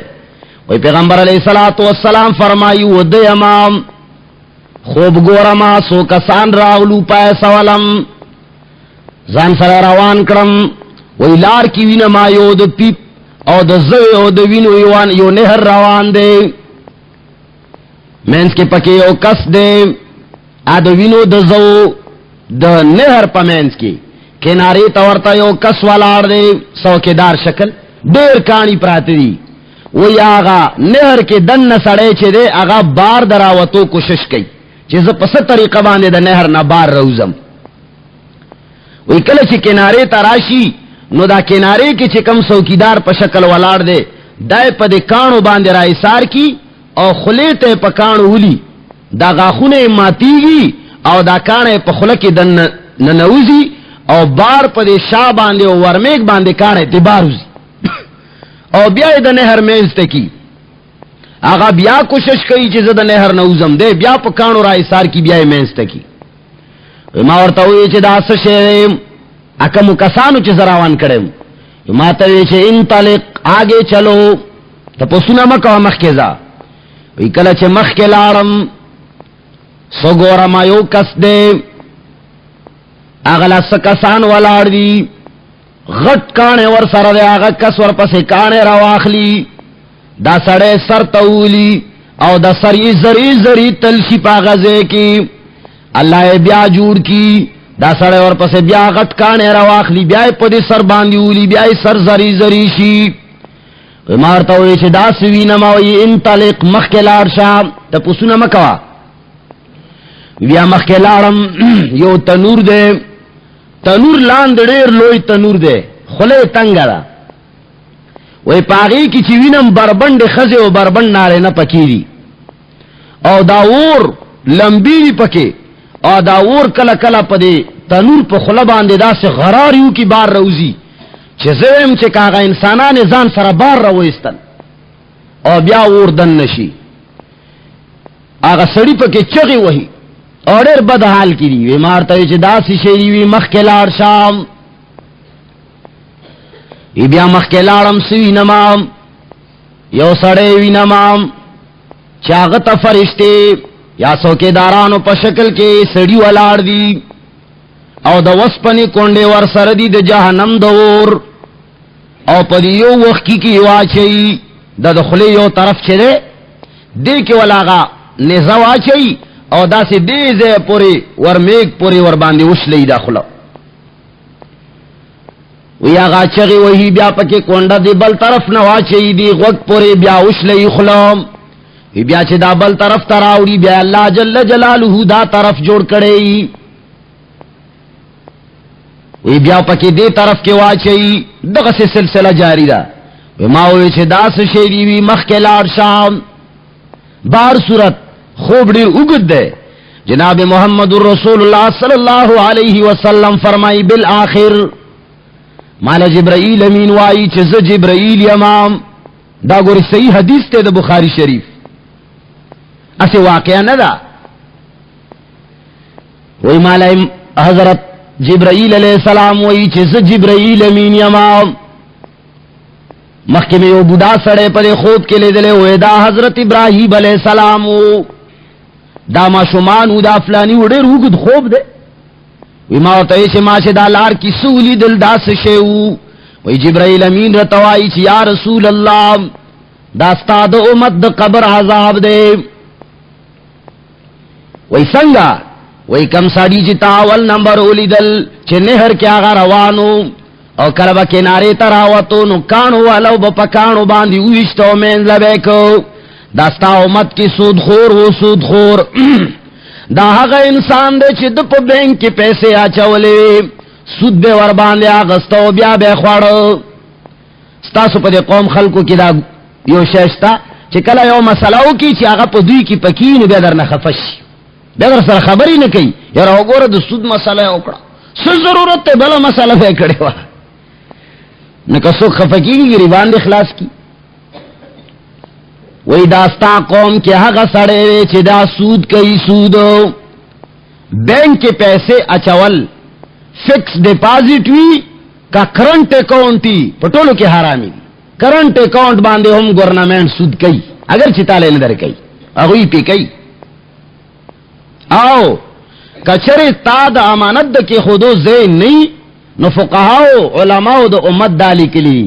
وی پیغمبر علیہ السلام فرمائی ودی امام خوب گورما سو کسان راولو پای سوالم زان سر روان کرم. وی لار کی وین ما یو د پیپ او د زوی او د وینو یو نہر روان دے، مینس کے پکے یو کس دے، آ د وینو د زو د نہر پا مینس کی کناری تورتا یو کس والار دے، سوکیدار شکل دیر کانی پراتی دی. وی آغا نہر کے دن سڑے چھے دے آغا بار دراوتو کوشش کی چیز پس طریقہ باندے دا نہر نا بار روزم. وی کل چی کنارے تراشی نو دا کنارے کی چی کم سوکیدار پا شکل والار دے دائے پا دے کانو باندے رائی سار کی او خلیتے پا کانو ولی دا غاخونے ماتیگی او دا کانے پا خلکی دن ننوزی او بار پا دے شاہ باندے او ورمیک باندے کانے تی باروزی او بیائی دا نہر میزتے کی. آغا بیا کوشش کئی چیز دا نہر نوزم دے بیا پا کانو رائی سار کی بیائی میزتے کی. ما ورطا ہوئی چی دا سشے اکمو کسانو چی زراوان کرم، ما تاوی چی انطلق آگے چلو تا پسونا مکو مخ کے زا. وی کلا چی مخ کے لارم سو گورا ما یو کس دے اغلا سکسان والار دی غٹ کانے ور سر دے آغا کس ور پس کانے رواخلی دا سڑے سر تولی او دا سری زری زری تلشی پا غزے کی اللہ بیا جوڑ کی دا سڑے ور پس بیا غٹ کانے رواخلی بیا پدی سر باندی اولی بیا سر زری زری شی. مارتا ہوئی چھ دا سوی نماوی انطلق مخ کے لار شام تا پسو نمکوا بیا مخ کے لارم یو تنور دے، تنور لاند دیر لوی تنور دے خلے تنگا دا. وی پاگی کی چوینم بربند خزے و بربند نارے نا پکی دی او دا اور لمبی دی پکے او دا اور کلا کلا پا دے تنور پا خلا باندے دا سے غراریو کی بار روزی چھ زیم چھ کاغا انسانان زان سر بار رویستن او بیا اور دن نشی. آغا سڑی پکے چغی وہی اور ایر بد حال کی دی. وی مارتاوی چھ دا سی شیری وی مخ کے لار شام ای بیا مخ کے لارم سوی نمام یو سڑے وی نمام چاغت فرشتے یا سوکے دارانو پا شکل کے سڑی والار دی او دا وسپنی کونڈے ور سردی دا جہنم دور او پا دیو وقتی کی واچئی دا دخلی یو طرف چھے دے دے کے ولاغا نزوا چئی او دا سے دے زے پوری ورمیک پوری ور باندې وشلی داخلو وی آغا چغی وہی بیا پکی کونڈا دی بل طرف نوا چئی دی غوگ پوری بیا وشلی خلوم وی بیا چی دا بل طرف تراوڑی بیا اللہ جل جلالہ دا طرف جوڑ کڑی وی بیا پکی دی طرف کے واچئی دغا سے سلسلہ جاری دا وی ماوی چی دا سشیری وی مخ کے لار شام بار صورت خوب دیر اگد دے جناب محمد الرسول اللہ صلی اللہ علیہ وسلم فرمائی بالآخر مالا جبرائیل امین وائی چیز جبرائیل امام دا گوری صحیح حدیث تے دا بخاری شریف اسے واقعہ ندا وہی مالا حضرت جبرائیل علیہ السلام وائی چیز جبرائیل امین امام مخی میں وہ بدا سڑے پدے خوب کے لے دلے ہوئے دا حضرت ابراہیم علیہ السلام دا ما شمان دا فلانی وڑے روگد خوب دے وی ما ہوتائی چھے ما چھے دا لار کی سولی دل دا سشیو وی جبرائیل امین رتوائی چھے یا رسول اللہ دا استاد امت دا قبر عذاب دے وی سنگا وی کم ساڑی چھے تاول نمبر اولی دل چھے نہر کیا غا روانو او کربا کنارے تراوتو نو کانو والو با پکانو باندی اوشتو مین لبیکو داستا امت کی سود خور و سود خور دا حقا انسان دے چی دپ بینک کی پیسے آچاولے سود بے ور باندے آغستو بیا بے خوارو ستاسو پا دے قوم خلقو کی دا یو شیشتا چی کلا یو مسئلہو کی چی آغا پا دوی کی پکین بیدر نخفش بیدر سر خبری نکی یار اوگور دا سود مسئلہ اکڑا سو ضرورت تے بلا مسئلہ بے کڑے وا نکسو خفکی کی گریبان دے خلاص کی وہی داستا قوم کے حق سڑے چی دا سود کئی سودو بینک کے پیسے اچول فکس ڈیپازٹ ہوئی کا کرنٹ اکاؤنٹی پٹولو کے حرامی کرنٹ اکاؤنٹ باندے ہم گورنمنٹ سود کئی اگر چتالے ندر کئی اگوی پی کئی آؤ کچرے تاد امانت کے خودو زین نہیں نو فقہاو علماء دا امت دالی کے لیے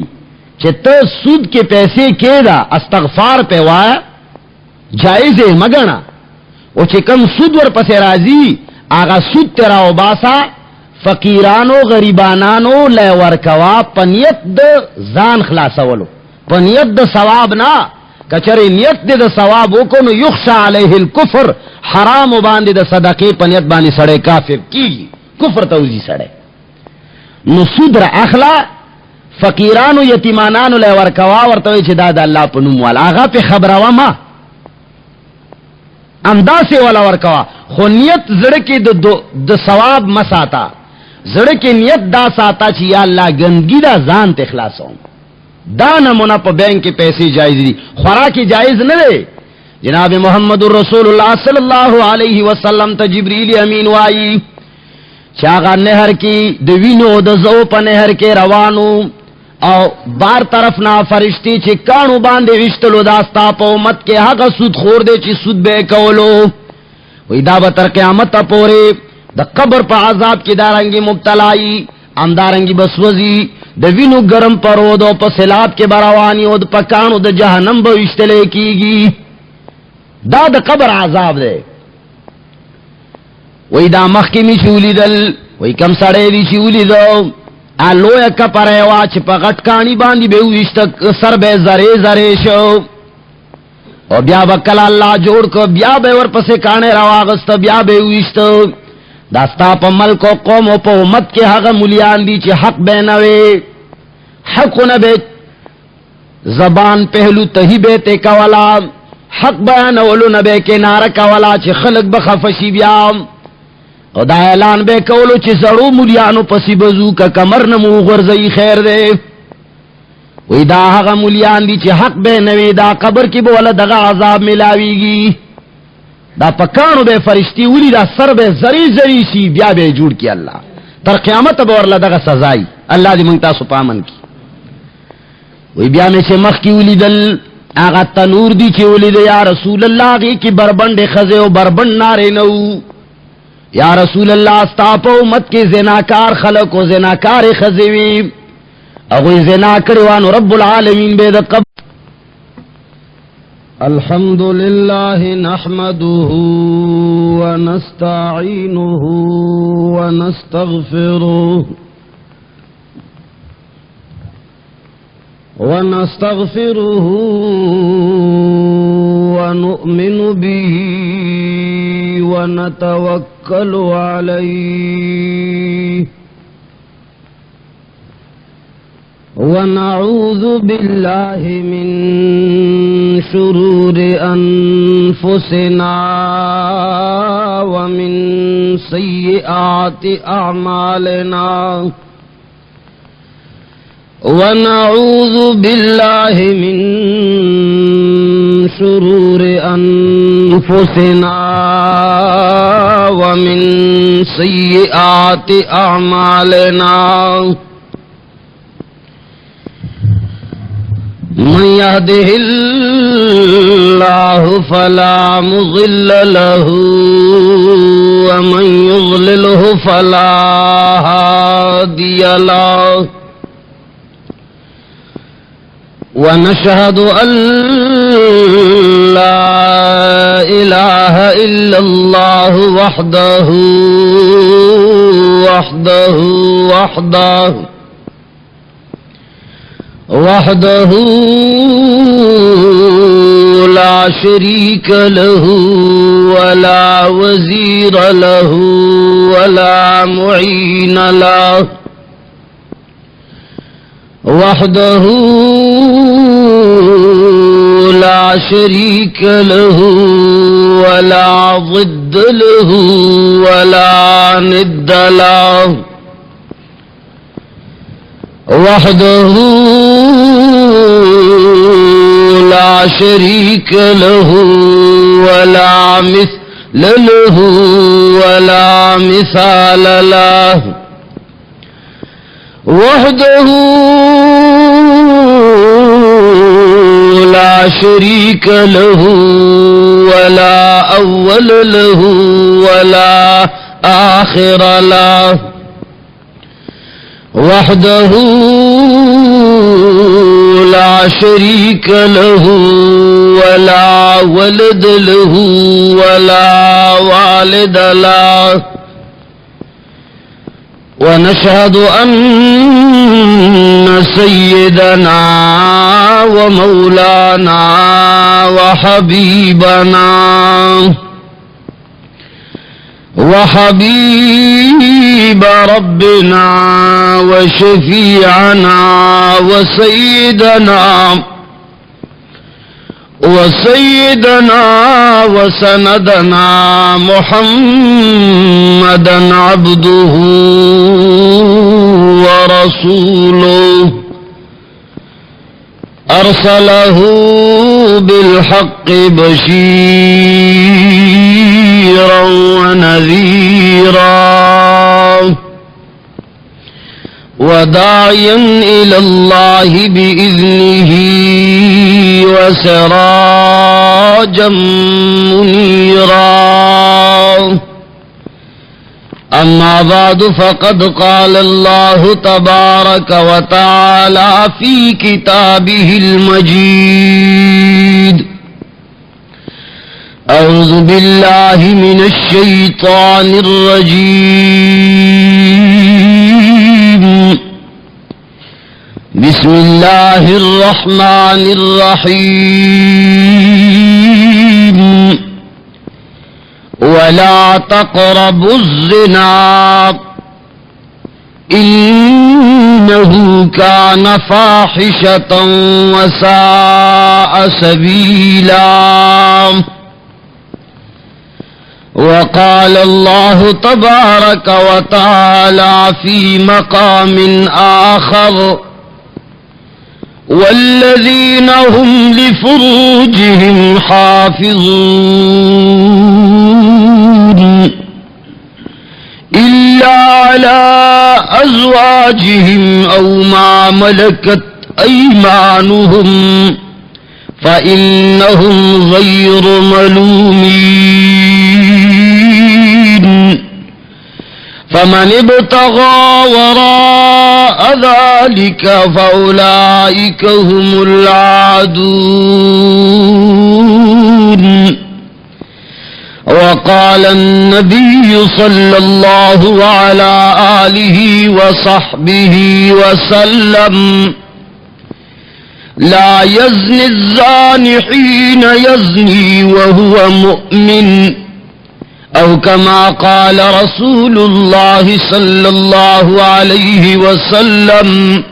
چھتا سود کے پیسے کے دا استغفار پہ وایا جائز مگنا او چکم سود ور پسے رازی آغا سود تیراو باسا فقیرانو غریبانانو لے ورکوا پنیت دا زان خلاصولو پنیت دا ثواب نا کچری نیت دا ثواب اوکنو یخشا علیہ الکفر حرام باندی دا صدقی پنیت باندی سڑے کافر کی کفر توزی سڑے نو سود را اخلا فقیرانو یتیمانانو لے ورکوا ورطوی چی دا اللہ پنوم والا آغا پہ خبروا ما انداسی والا ورکوا خو نیت زڑکی دا ثواب مساتا زڑکی نیت دا ساتا چی یا اللہ گندگی دا زان تخلاصوں دا نمونا پا بینک کے پیسے جائز دی خوراکی جائز نہ دے جناب محمد الرسول اللہ صلی اللہ علیہ وسلم تا جبریل امین وائی چاگا نہر کی دوینو دزو پا نہر کے روانو او بار طرف نا فرشتی چی کانو باندے وشتلو داستا پا امت کے حق سود خور دے چی سود بے کولو وی دا بتر قیامت پورے دا قبر پا عذاب کی دارنگی مبتلائی ام دارنگی بسوزی دوینو گرم پرودو پا سلاب کے براوانی او دا پکانو دا جہنم با وشتلے کی گی دا قبر عذاب دے وی دا مخی می شولی دل وی کم سڑے دی شولی دو آلو اکا پرے واچ پا غٹکانی باندی بے ویشتک سر بے زرے زرے شو او بیا بکل اللہ جوڑ کو بیا بے ور پسے کانے رواغست بیا بے ویشت داستا پا ملک و قوم و پا امت کے حق ملیان دی چی حق بے نوے حق نبے زبان پہلو تہی بیتے کولا حق بیان اولو نبے کے نارکا والا چی خلق بخفشی بیام او دا اعلان بے کولو چی زڑو ملیانو پسی بزو کا کمر نمو غرزی خیر دے وی دا حق ملیان دی چی حق بے نوی دا قبر کی بولا دغا عذاب ملاوی گی دا پکانو بے فرشتی ولی دا سر بے زری زری سی بیا بے جوڑ کی اللہ تر قیامت بورلا دغا سزائی اللہ دی منگتا سپامن کی وی بیا میں سے مخ کی ولی دل آغا تنور دی چی ولی دے یا رسول اللہ غی کی بربند خزے و بربند نارے نو یا رسول اللہ استاپو مت کے زناکار خلق و زناکار خزیوی اگوی زناکر وانو رب العالمین بید قبر الحمد لله نحمده ونستعينه ونستغفره ونؤمن به ونتوكل عليه ونعوذ بالله من شرور أنفسنا ومن سيئات أعمالنا ونعوذ بالله من شرور أنفسنا ومن سيئات أعمالنا من يهده الله فلا مضل له ومن يضلله فلا هادي له ونشهد أن لا إله إلا الله وحده لا شريك له ولا وزير له ولا معين له وحده لا شريك له ولا ضد له ولا ند له وحده لا شريك له ولا مثل له ولا مثال له وحده لا شريك له ولا أول له ولا آخر له وحده لا شريك له ولا ولد له ولا والد له ونشهد أن سيدنا ومولانا وحبيب ربنا وشفيعنا وسيدنا وسندنا محمدا عبده ورسوله أرسله بالحق بشيرا ونذيرا وداعيا إلى الله بإذنه وسراجا منيرا أما بعد فقد قال الله تبارك وتعالى في كتابه المجيد أعوذ بالله من الشيطان الرجيم بسم الله الرحمن الرحيم ولا تقربوا الزنا إنه كان فاحشة وساء سبيلا وقال الله تبارك وتعالى في مقام آخر والذين هم لفروجهم حافظون إلا على أزواجهم أو ما ملكت أيمانهم فإنهم غير ملومين فمن ابتغى وراء ذلك ذلك فأولئك هم العادون. وقال النبي صلى الله على آله وصحبه وسلم: لا يزني الزاني حين يزني وهو مؤمن، أو كما قال رسول الله صلى الله عليه وسلم.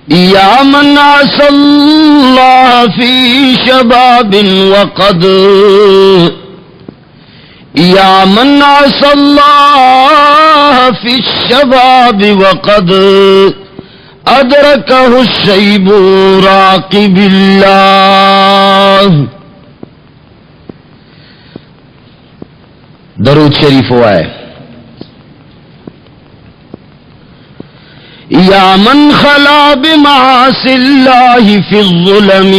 يا من عصى الله في شباب وقد يا من عصى الله في الشباب وقد أدركه الشيب راقب الله. درود شریف ہوا ہے. یا من خلا بمعاصی اللہ فی الظلم،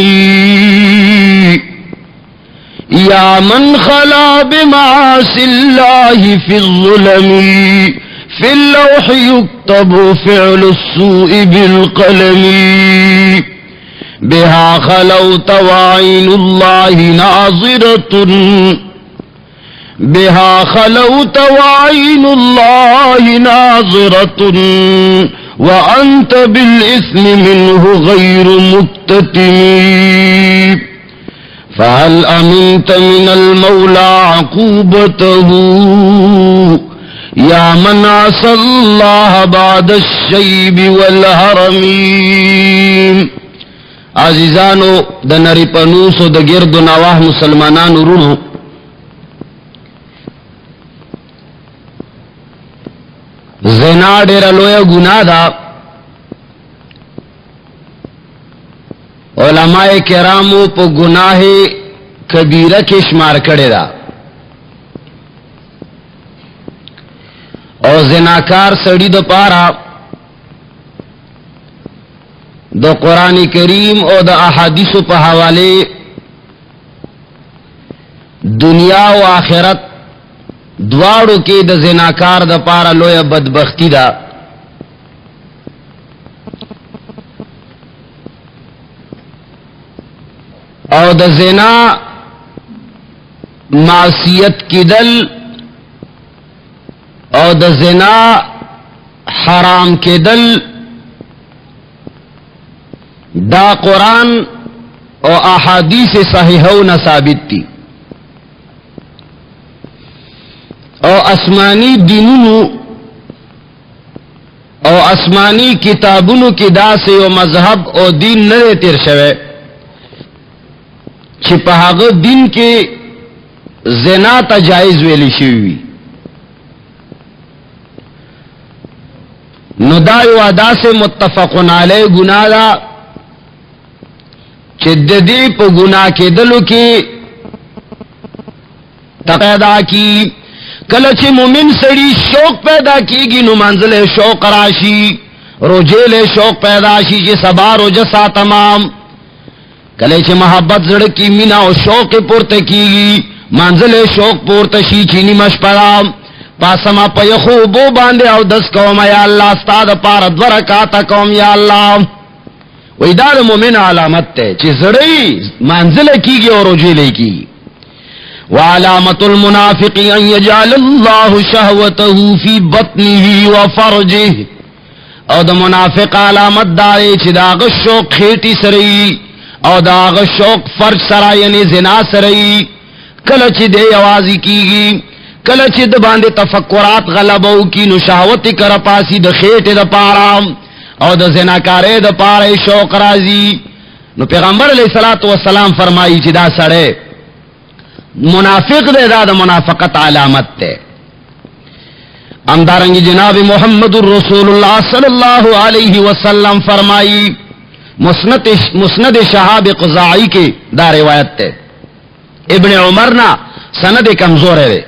یا من خلا بمعاصی اللہ فی الظلم، فی اللوح یکتب فعل السوء بالقلم، بها خلوت وعین اللہ ناظرۃ، بها خلوت وعین اللہ ناظرۃ، وأنت بالإثم منه غير مكتتم، فهل أمنت من المولى عقوبته يا من عصى الله بعد الشيب والهرم. عزیزانو د نری پنوسو د گرد و نواح مسلمانانو رونو، زنا ډیر لوی گناہ دا. علماء کرامو په گناہ کبیرہ کې شمار کړی دا، او زناکار سړی د پاره د قرآن کریم او د احادیثو په حواله دنیا او آخرت دواړو کې د زناکار د پاره لوی بدبختی ده. او د زنا معصیت کیدل او د زنا حرام کیدل دا قرآن او احادیث صحیحون ثابت تی، او آسمانی دینونو او آسمانی کتابونو کی دا سے او مذہب او دین نرے تیر شوے چھ پہاغ دین کے زنا تا جائز ویلی شوی. نو دا یو ادا سے متفقن علی گناہ دا چھ ددی پا گناہ کے دلو کی تقیدہ کی. کلچ مومن سڑی شوق پیدا کی گی نو منزل شوق راشی، روجیل شوق پیدا شی جی سبا روجہ سا تمام. کلچ محبت زڑکی مینا و شوق پورت کی گی منزل شوق پورت شی چینی مشپرام پاسما پیخو بو باندے او دس قوم یا اللہ استاد پارد ورکاتا قوم یا اللہ. ویدار مومن علامت تے چی زڑی منزل کی گی اور روجیل کی گی. وعلامت المنافق ان یجعل اللہ شہوته فی بطنه وفرجه، او دا منافق علامت دارے چی داغ شوق خیٹی سرئی او داغ شوق فرج سرا یعنی زنا سرئی. کلچ دے آوازی کی گی، کلچ دا باندے تفکرات غلبو کی نو شہوتی کرپاسی دا خیٹ دا پارام او دا زناکارے دا پارے شوق رازی. نو پیغمبر علیہ السلام فرمائی چی دا سڑے منافق دے دا منافقت علامت تے. امدارنگی جناب محمد الرسول اللہ صلی اللہ علیہ وسلم فرمائی مسند شہاب قضائی کے دا روایت تے. ابن عمر نا سند کمزور ہے،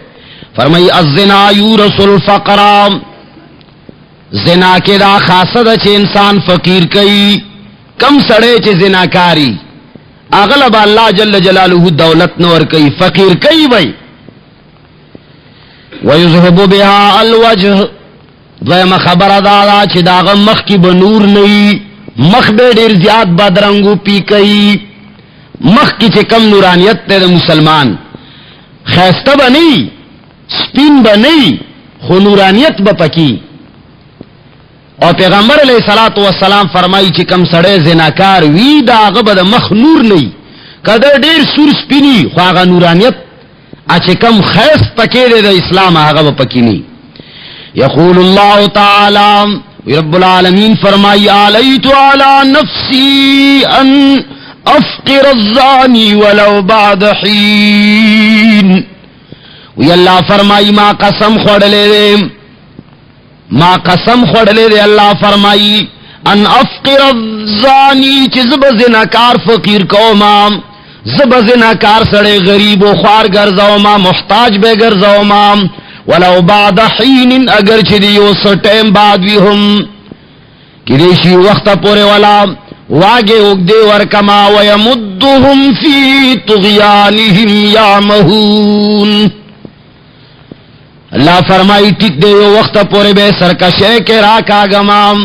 فرمائی الزنا یورث الفقر، زنا کے دا خاصد چے انسان فقیر کئی. کم سڑے چے زناکاری اغلب اللہ جل جلالہ دولت نور کئی فقیر کئی بھائی. وَيُذْهِبُ بِهَا الْوَجْهِ دویم خبر دادا چی داغ مخ کی بنور نئی مخ بے دیر زیاد بدرنگو پی کئی مخ کی چی کم نورانیت تے مسلمان خیستہ با نئی سپین با نئی خو نورانیت با پکی اور پیغمبر علیہ السلام فرمائی چی کم سڑے زناکار وی داغ با دا مخ نور نئی کدر دیر سور سپینی خو آغا نورانیت اچھے کم خیست پکے دے دا اسلام آغا با پکی نئی یقول اللہ تعالی رب العالمین فرمائی علیت علی نفسی ان افقر الزانی ولو بعد حین وی اللہ فرمائی ما قسم خوڑلے دے اللہ فرمائی ان افقر الزانی چی زب زناکار فقیر قوما زب زناکار سڑے غریب و خوار گرزاؤما محتاج بے گرزاؤما ولو بعد حین اگر چی دیو سٹیم بعد بھی ہم کی دیشی وقت پورے والا واگے اگدے ورکما ویمدہم فی طغیانہم یعمہون اللہ فرمائی ٹک دے وقت پورے بے سرکشے کے راکا گمام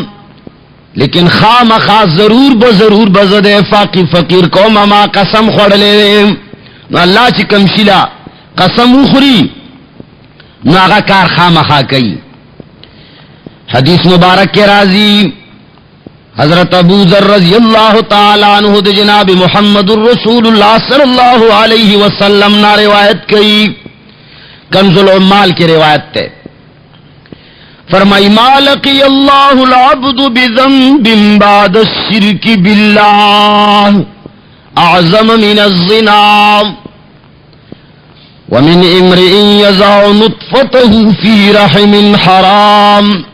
لیکن خام خاص ضرور بزدے فاقی فقیر قوم ما قسم خوڑ لے نو اللہ چی کمشیلا قسم اخری نو آغا کار خام خا کئی حدیث مبارک کے راضی حضرت ابو ذر رضی اللہ تعالی عنہ دے جناب محمد الرسول اللہ صلی اللہ علیہ وسلم نا روایت کئی کنز العمال کی روایت تے فرمائی ما لقی اللہ العبد بذنب بعد الشرک باللہ اعظم من الزنا ومن امرئ يزع نطفته في رحم حرام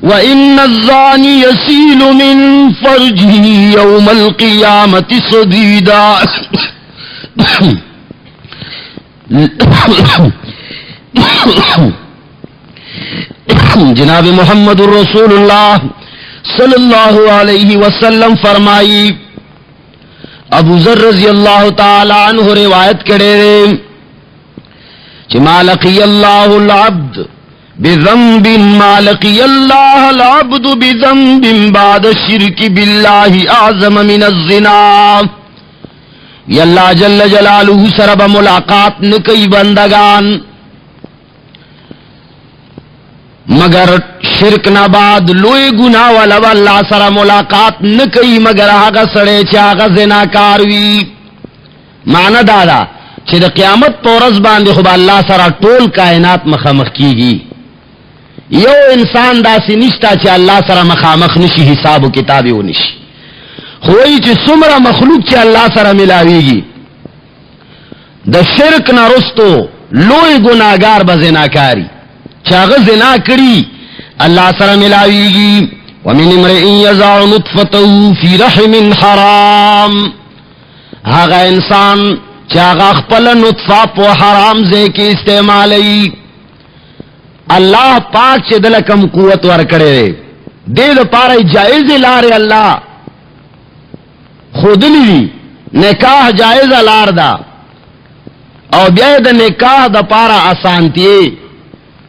وإن الزاني يسيل من فرجه يوم القيامة صديدا جناب محمد الرسول اللہ صلی اللہ علیہ وسلم فرمائی ابو ذر رضی اللہ تعالی عنہ روایت کرے ما لقی اللہ العبد بذنب ما لقی اللہ العبد بذنب بعد الشرک باللہ اعظم من الزنا یا اللہ جل جلالہ سرب ملاقات نکی بندگان مگر شرک نہ بعد لوی گناہ والا اللہ سر ملاقات نکی مگر آگا سڑے چاگا زناکاروی معنی دادا چھ دا قیامت پورز باندے خوب اللہ سر ٹول کائنات مخامخ کی گی یو انسان دا سی نشتا چھ اللہ سر مخامخ نشی حساب و کتابی و نشی خوئی چھ سمرہ مخلوق چھ اللہ سر ملاوی گی دا شرک نہ رستو لوی گناہگار بزناکاری چاغ زنا کری اللہ سر ملاوی گی ومن امرئ یزع نطفته فی رحم حرام آغا انسان چاغ اخپل نطفہ پو حرام زے کے استعمالی اللہ پاک چے دلکم قوت ور کرے دے دا پارا جائز لارے اللہ خود لی نکاح جائز لار دا او بیاید نکاح دا پارا آسانتیے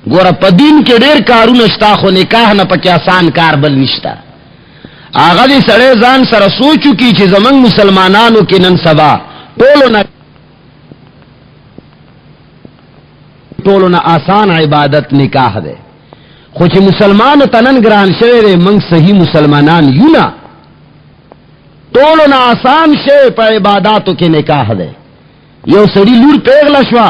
گورا پا دین کے دیر کارو نشتا خو نکاح نا پکی آسان کار بل نشتا آغا دی سڑے زان سر سوچو کی چی زمن مسلمانانو کی نن سبا ٹولو نا آسان عبادت نکاح دے خو چی مسلمان تنن گران شوے دے منگ صحیح مسلمانان یونا ٹولو نا آسان شوے پا عباداتو کی نکاح دے یو سڑی لور پیغلا شوا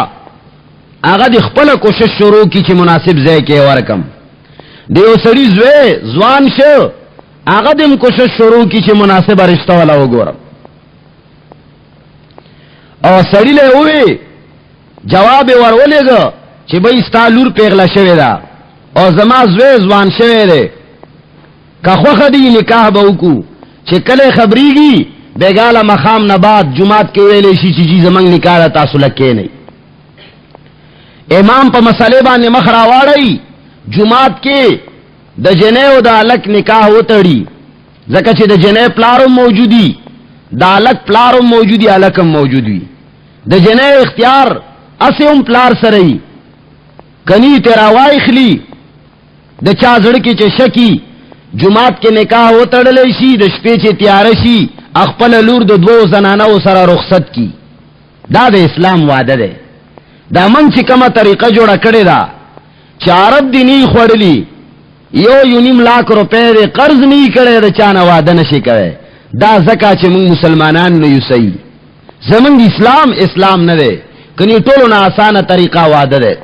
آغا دی خپل کوشش شروع کی چی مناسب زے کے ورکم دیو سڑی زوان شو آغا دیم کوشش شروع کی چی مناسب رشتہ والا ہو گورم اور سڑی لے ہوئے جواب ورولے گا چی بھئی ستا لور پیغلا شوے دا اور زما زوان شوے دے کا خوخ دی نکاح باوکو چی کلے خبری گی بیگالا مخام نباد جماعت کے ویلے شی چی زمان نکاح دا تاسو لکے نہیں امام پا مسئلے بانے مخرا واڑی جماعت کے دا جنے و دا الک نکاح اتڑی زکا چھ دا جنے پلارم موجودی دا الک پلارم موجودی الکم موجودی دا جنے اختیار اسے ام پلار سرئی کنی تیرا وائخلی دا چا زڑکی چے شکی جماعت کے نکاح و تڑلشی دا شپیچ تیارشی اخپل لور دا دو زنانو سر رخصت کی دا دا اسلام وعدہ دے دا من چی کما طریقہ جوڑا کردے دا چارب دی نی خوڑلی یو لاکھ روپے دے قرض نی کرے دا چانا وعدہ نشی کرے دا زکا چی من مسلمانان نیو سی زمن اسلام ندے کنی طولو نا آسان طریقہ وعدہ دے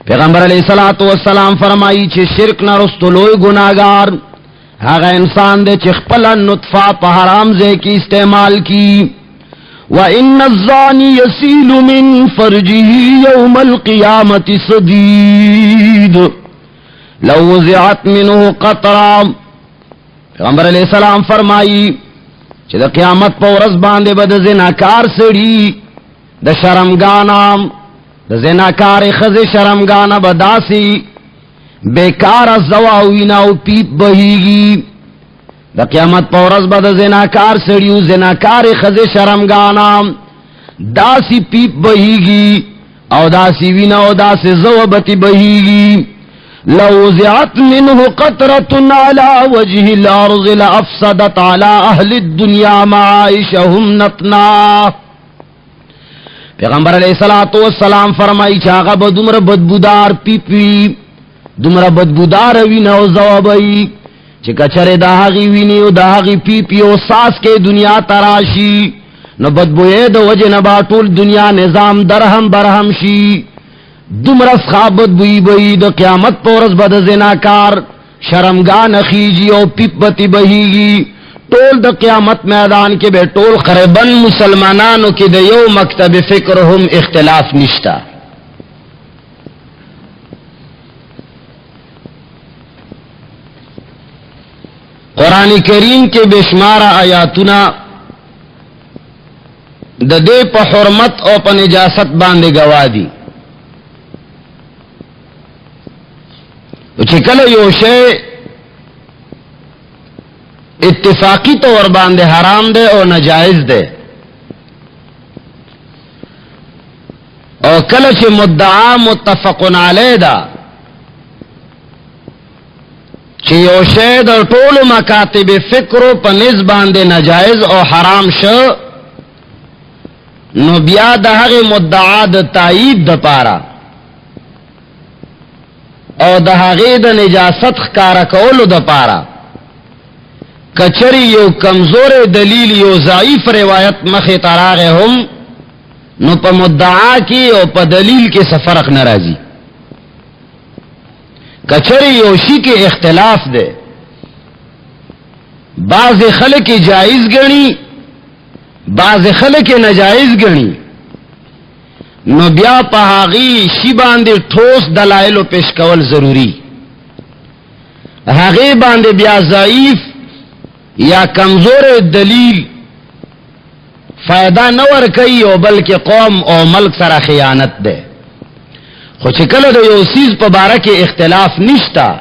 پیغمبر علیہ السلام فرمائی چی شرک نہ رستلوئی گناہگار ہاگا انسان دے چی خپلا نطفہ پا حرام زے کی استعمال کی وَإِنَّ الزَّانِي يَسِيلُ مِن فَرْجِهِ يَوْمَ الْقِيَامَةِ صَدِيدٌ لَوْ وُزِعَتْ مِنْهُ قَطْرًا پیغمبر علیہ السلام فرمائی چی دا قیامت پا ورز باندے با دا زناکار سڑی دا شرمگانا دا زناکار خز شرمگانا با داسی بیکار زواوینا و پیپ بہیگی دا قیامت پا ورز با دا زناکار سڑیو زناکار خز شرمگانا داسی پیپ بہیگی او داسی وینا او داسی زوبتی بہیگی لوزعت منه قطرة على وجه الأرض لأفسدت على أهل الدنيا معائشهم نتنا پیغمبر علیہ السلام فرمائی چاگا با دمر بدبودار پیپی دمر بدبودار وین او زوابئی چکا چرے داہاگی وینی او داہاگی پیپی او ساس کے دنیا تراشی نو بدبوئے دو وجہ نباطول دنیا نظام درہم برہم شی دمرس خوابت بوئی بئی دا قیامت پورس بد زناکار شرمگان خیجی او پیپتی بہیگی ٹول دا قیامت میدان کے بے ٹول قربن مسلمانانو کی دا یو مکتب فکرہم اختلاف نشتا قرآن کریم کے بے شمار آیاتنا دا دے پا حرمت او پا نجاست باندے گواہ دی چکل یو شے اتفاقی طور باندے حرام دے اور ناجائز دے اور کل چھ مدعا متفقن علیہ دا چھ یو شے در طول مکاتب فکر پا نز باندے ناجائز اور حرام شو نو بیا دا حق مدعا دا تائید دا پارا او دا حقی دا نجاست خکارا کولو دا پارا کچری یو کمزور دلیل یو ضعیف روایت مخی تراغے ہم نو پا مدعا کی او پا دلیل کے سفرق نرازی کچری یو شی کے اختلاف دے بعض خلق جائز گنی بعض خلق نجائز گنی نو بیا پہاغی شی باندے ٹھوس دلائل و پیش کول ضروری ہاغی باندے بیا ضعیف یا کمزور دلیل فائدہ نور کئی او بلکہ قوم او ملک سرا خیانت دے خو چکل دا یو سیز پا بارک اختلاف نشتا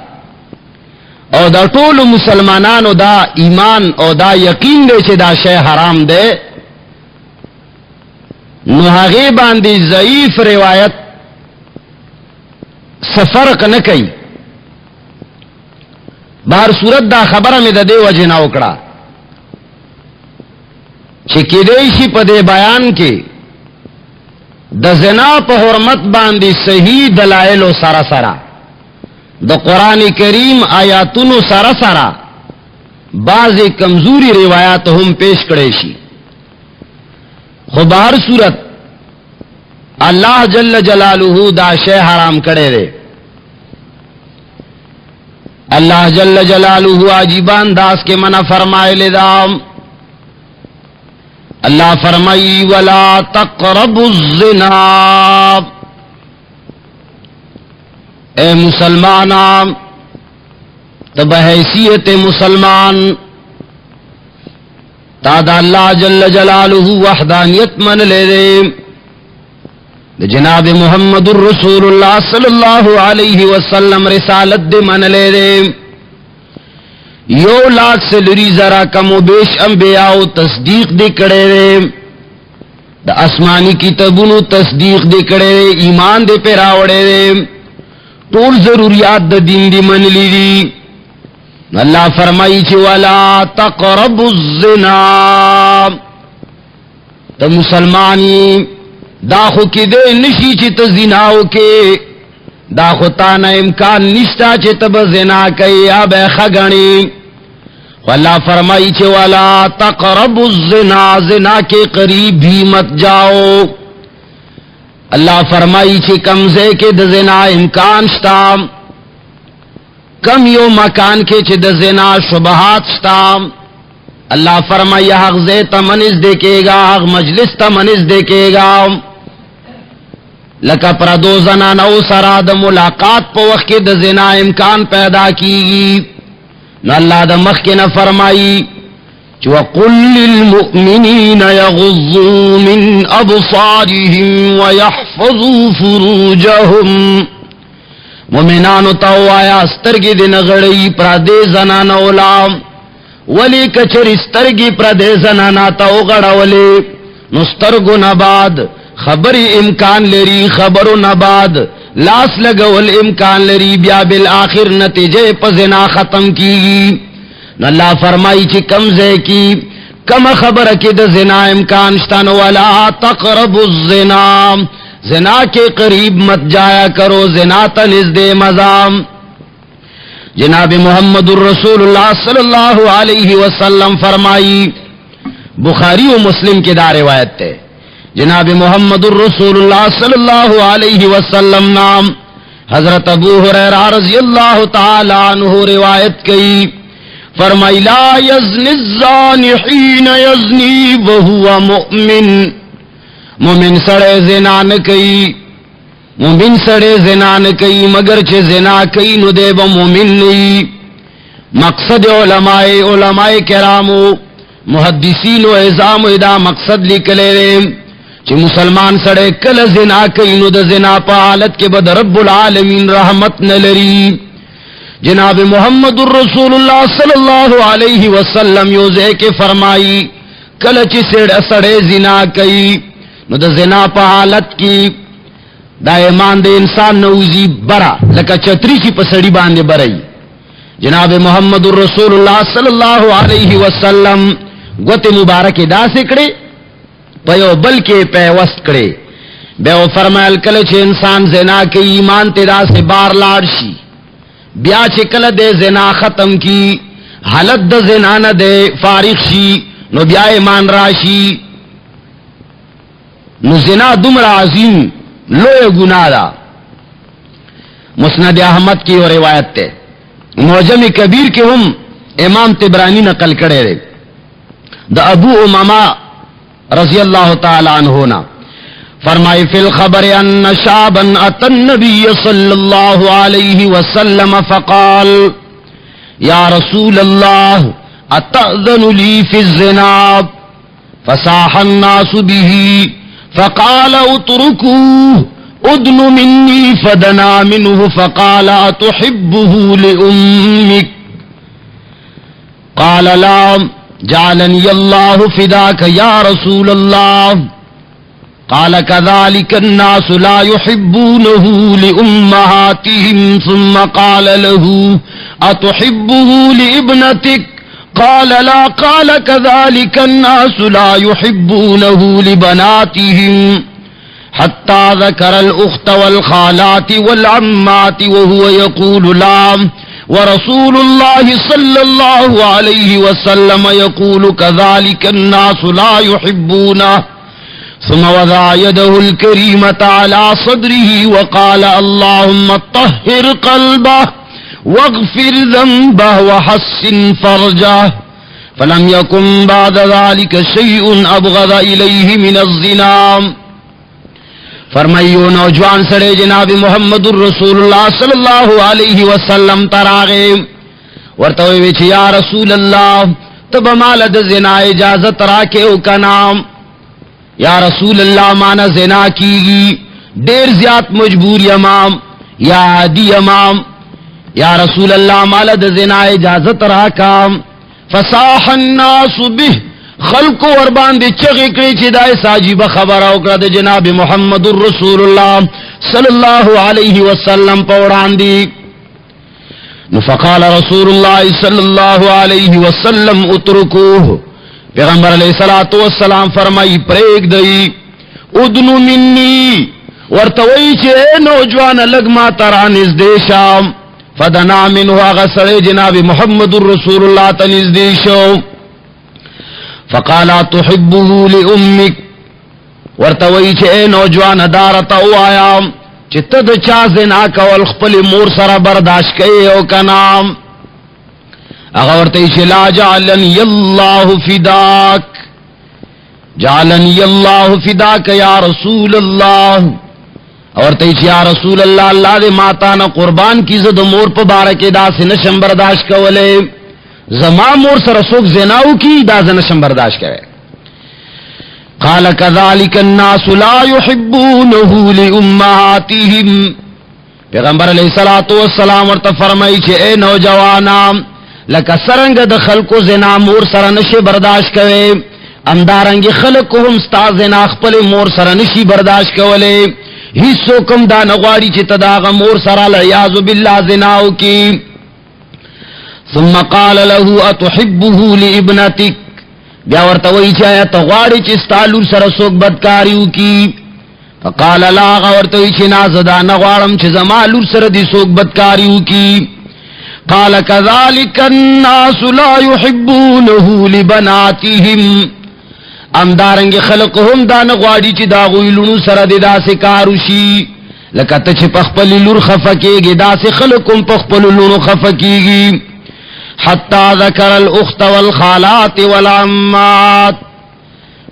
او دا طول مسلمانانو دا ایمان او دا یقین دے چے دا شے حرام دے نو ہاغی باندی ضعیف روایت سفرق نکئی بہر صورت دا خبر میں دا دے وجہ نہ اکڑا چکی دیشی پا دے بیان کے دا زنا پا حرمت باندی صحیح دلائل و سارا سارا دا قرآن کریم آیاتونو سارا سارا بعض کمزوری روایات ہم پیش کریشی خو بہر صورت اللہ جل جلالہ دا شے حرام کرے دے اللہ جل جلالہ عجیبان داس کے منع فرمائے لے دام اللہ فرمائی ولا تقربوا الزنا اے مسلمان تب حیثیت مسلمان تادا اللہ جل جلالہ وحدانیت من لے دے جناب محمد الرسول اللہ صلی اللہ علیہ وسلم رسالت دے من لے دے یو لاکھ سے لری ذرا کم و بیش انبیاء تصدیق دی کڑے دے دا اسمانی کتابونو تصدیق دے کڑے ایمان دے پہ راوڑے دے طول ضروریات دا دین دی من لی دی. اللہ فرمائی چی ولا تقربوا الزنا تا مسلمانی داخو کی دے نشی چی تا زناو کے داخو تانا امکان نشتا چی تا بزنا کئی یا بے خگنی. واللہ فرمائی چی ولا تقربوا الزنا زنا کے قریب بھی مت جاؤ. اللہ فرمائی چی کمزے کے دا زنا امکان شتا کم یو مکان کے چی دا زنا شبہات شتا. اللہ فرمائی حق زے تمنز دیکھے گا حق مجلس تمنز دیکھے گا لکا پردو زنانو سرا دا ملاقات پا وقت دا زنا امکان پیدا کی. نو اللہ دا مخ کے نا فرمائی وَقُلْ لِلْمُؤْمِنِينَ يَغُضُّوا مِنْ أَبْصَارِهِمْ وَيَحْفَظُوا فُرُوجَهُمْ. مومنانو تاو آیا استرگی دن غڑی پردے زنانو لام ولی کچر استرگی پردے زنانا تاو غڑا ولی نسترگو نباد خبری امکان لری خبرو نباد لاس لگول امکان لری بیا بالآخر نتیجے پزنا ختم کی. اللہ فرمائی چی کم زے کی کم خبر کی دا زنا امکان شتن ولا تقربوا الزنا زنا کے قریب مت جایا کرو زنا تنزد مزام. جناب محمد الرسول اللہ صلی اللہ علیہ وسلم فرمائی بخاری و مسلم کی دا روایت تے جناب محمد الرسول اللہ صلی اللہ علیہ وسلم نام حضرت ابو ہریرہ رضی اللہ تعالی عنہ روایت کی فرمائی لا یزنی الزانی حین یزنی وہو مؤمن. مومن سڑے زنا نکئی مومن سڑے زنا نکئی مگر چھ زنا کئی نو دے با مومن نئی. مقصد علماء کرامو محدثین و عظام ادا مقصد لکلے رے چھ مسلمان سڑے کل زنا کئی نو دا زنا پا حالت کے بد رب العالمین رحمت نلری. جناب محمد الرسول اللہ صلی اللہ علیہ وسلم یوزے کے فرمائی کلچ سڑے زنا کئی نو دا زنا پا حالت کی دا ایمان دے انسان نوزی برا لکا چتری چی پسڑی باندے برائی. جناب محمد الرسول اللہ صلی اللہ علیہ وسلم گوت مبارک دا سکڑے پیو بلکہ پیوست کڑے بیو فرمائل کلچ انسان زنا کئی ایمان تے دا سے بار لارشی بیا چکل دے زنا ختم کی حالت دا زنا نہ دے فارغ شی نو بیا ایمان راشی. نو زنا دمر عظیم لوی گناہ دا. مسند احمد کی وہ روایت تے معجم کبیر کے ہم امام تبرانی نقل کرے رے دا ابو امامہ رضی اللہ تعالی عنہ فرمائی فی الخبر ان شابا اتى النبی صلی اللہ علیہ وسلم فقال یا رسول اللہ اتأذن لی فی الزنا فصاح الناس به فقال اتركوه ادن منی فدنا منه فقال اتحبه لأمك قال لا جعلنی اللہ فداک یا رسول اللہ قال كذلك الناس لا يحبونه لأمهاتهم ثم قال له أتحبه لابنتك قال لا قال كذلك الناس لا يحبونه لبناتهم حتى ذكر الأخت والخالات والعمات وهو يقول لا ورسول الله صلى الله عليه وسلم يقول كذلك الناس لا يحبونه ثم وضع يده الكريمة على صدره وقال اللهم طهر قلبه واغفر ذنبه وحسن فرجه فلم يكن بعد ذلك شيء أبغض إليه من الزنا. فرمائیو نوجوان سڑے جناب محمد الرسول اللہ صلی اللہ علیہ وسلم تراغے ورتوی ویچ یا رسول اللہ تب مالد زنا اجازت راکیو کا نام. یا رسول اللہ مانا زنا کی گی دیر زیاد مجبوری امام یا عادی امام. یا رسول اللہ مالد زنا اجازت راکام فصاح الناس به خلق ور باندې چغې کړې چې دای ساجيب خبره وکړه د جناب محمد رسول الله صلی الله علیه وسلم په وړاندې. نو فقال رسول الله صلی الله علیه وسلم اترکوه، پیغمبر علیہ الصلوۃ والسلام فرمائی پریک دی. ادنو منی، ورتوی چې نوجوان لګ ما ترا نږدې شام. فدنا منه غسر جناب محمد رسول الله تنزدې شو. فقال تحبه لامك، ورتوی چې نوجوان دارته وایا چې ته د چا زنا کول خپل مور سره برداشت کوي او کنام. هغه ورته چې لا جعلني الله فداك، جعلني الله فداك یا رسول الله. ورته چې یا رسول الله الله دې ماتا نه قربان کی زه د مور په باره کې داسې نشم برداشت کولې. زما مور سره څوک زناو کی دا زه نشم برداشت کوي. قال كذلك الناس لا يحبونه لامهاتهم. پیغمبر علیہ الصلوۃ والسلام ورته فرمایي چې اے نوجوانان، لکه څنګه د خلکو زنا مور سره نشي برداشت کوي، امدارنګ خلکو هم ستا زنا خپل مور سره نشي برداشت کولې. هیڅ کوم دا نغواړي چې تداغه مور سره لیاذ بالله زناو کی. ثم قال له اتحبه لابنتك، بیا ورته وی چې آیا ته غواړې چې ستا لور سره څوک بدکاریو کی؟ فقال لا، ورته وی چې نه زه دا نه غواړم چې زما لور سره دې څوک بدکاریو کی. قال كذلك الناس لا يحبونه لبناتهم. امدارنګ خلق هم دا نه غواړي چې دا غوی لونو سره دې داسې کار وشي لکه ته چې په خپل لور خفه کېږي، داسې خلق هم په خپل لونو خفه کېږي. حتى ذكر الاخت والخالات والعمات.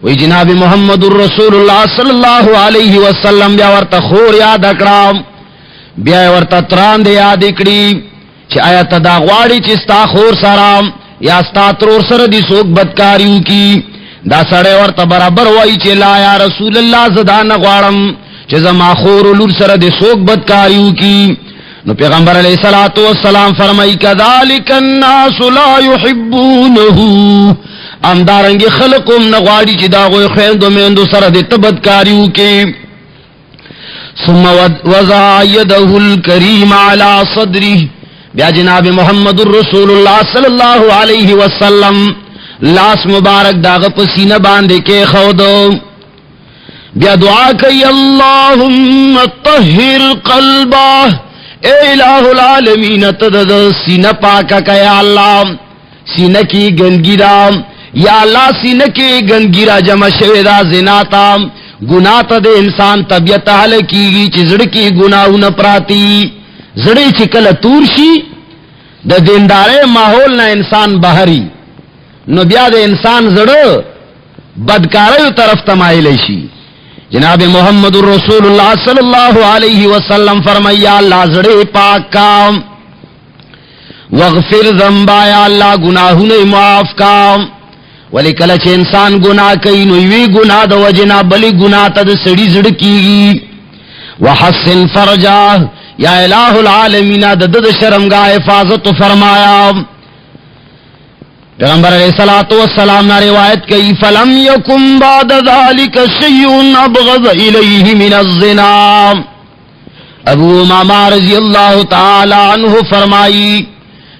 وی جناب محمد رسول الله صلی الله علیه وسلم بیا ورته خور یاد کړم، بیا ورته تران دې یاد کړی چې آیا ته دا غواړي چې ستا خور سره یا ستا ترور سره دې څوک بدکاریو کی؟ دا سړی ورته برابر وایي چې لا یا رسول الله زه دا نه غواړم چې زما خور لور سره دې څوک بدکاریو کی. نو پیغمبر علیہ الصلوۃ والسلام فرمائی کذالک الناس لا يحبونه. امدارنګ خلقم نغواړي چې دا غوی خويندو میندو سره د تبدکاریو کې. ثم وضع يده الكريم على صدره. بیا جناب محمد رسول الله صلی الله علیه وسلم لاس مبارک داغه په سینه باندې کې خودو. بیا دعا کوي اللهم طهر قلبه، اے الہ العالمین تدد سینہ پاکا کا یا اللہ سینہ کی گنگیرا، یا اللہ سینہ کی گنگیرا جمع شویدہ زناتا گناہ تا دے انسان طبیعت حل کی گی چی زڑ کی گناہو نپراتی زڑی چکل تورشی دا دیندارے ماحول نا انسان بہری نو بیا دے انسان زڑ بدکارے طرف تمائلے شی. جناب محمد رسول اللہ صلی اللہ علیہ وسلم فرمایا اللہ زڑے پاک کا، وغفر ذنبا یا اللہ گناہوں نے معاف کا. ولی کلچ انسان گناہ کئی نوی گناہ دو وجنا بلی گناہ تد سڑی زڑ کی گی. وحسن فرجا یا الہ العالمین دد شرمگاہ حفاظت فرمایا. پیغمبر علیہ الصلوۃ والسلام نے روایت کی فلم یکم بعد ذلك شیء ابغض الیہ من الزنا. ابو امامہ رضی اللہ تعالی عنہ فرمائی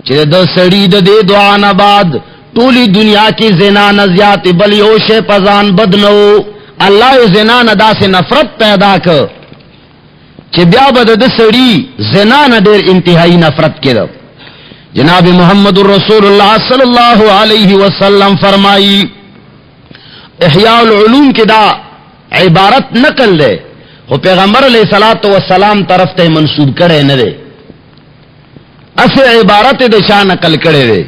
کہ د سڑی د دے دعا نہ بعد ٹولی دنیا کی زنا نہ زیات بل یوش پزان بدنو. اللہ زنا نہ دا سے نفرت پیدا کر کہ بیا بد د سڑی زنا نہ دیر انتہائی نفرت کرو. جناب محمد رسول اللہ صلی اللہ علیہ وسلم فرمائی احیاء العلوم کی دا عبارت نقل دے وہ پیغمبر علیہ الصلوۃ والسلام طرف تے منسوب کرے نہ دے، اسے عبارت دے شان نقل کرے دے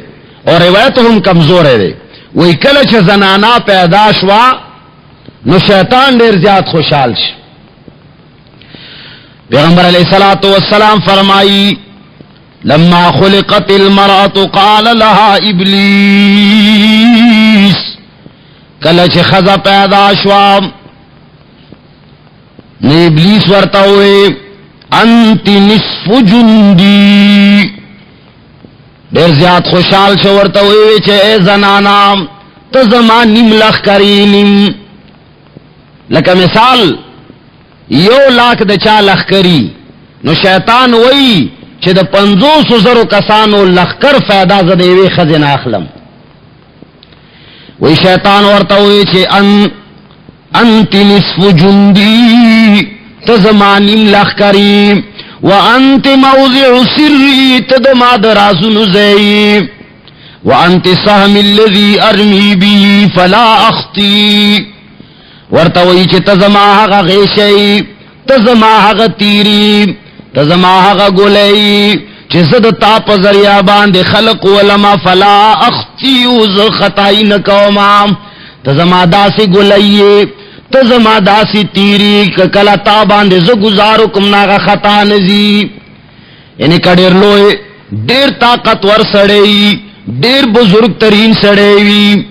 اور روایت ہم کمزور ہے دے. وہی کلچ زنانا پیدا شوا نو شیطان دیر زیاد خوشحال ش. پیغمبر علیہ الصلوۃ والسلام فرمائی لما خلقت المرأة قال لها ابلیس، کلچ خزا پیدا شوا نے ابلیس ورتا ہوئے انت نصف جندی، دیر زیاد خوشحال شو ورتا ہوئے چھے اے زنانا تزما نیم لخ کرینیم. لکه مثال 1,00,000 د چا لخ کری نو شیطان وئی چې د 500,000 کسانو لخکر فائدہ زده وی خزینه اخلم. وی شیطان ورته وی چې انت نصف جندی تزمانیم لخ کری وانت موضع سری تدما درازن زئی وانت سهم الذي ارمی بی فلا اخطی. ورته وی چې تزما هغه غیشی تزما هغه تیری تزما هغه گلی چې زد تا په ذریعہ باندې خلق ولما فلا اخطی وز خطای نکوما. تزما داسی گلی تزما داسی تیری کلا تا باندې ز گزارو کوم ناغه خطا نزی. یعنی کډیر لوی ډیر طاقتور سړی ډیر بزرگ ترین سړی وی.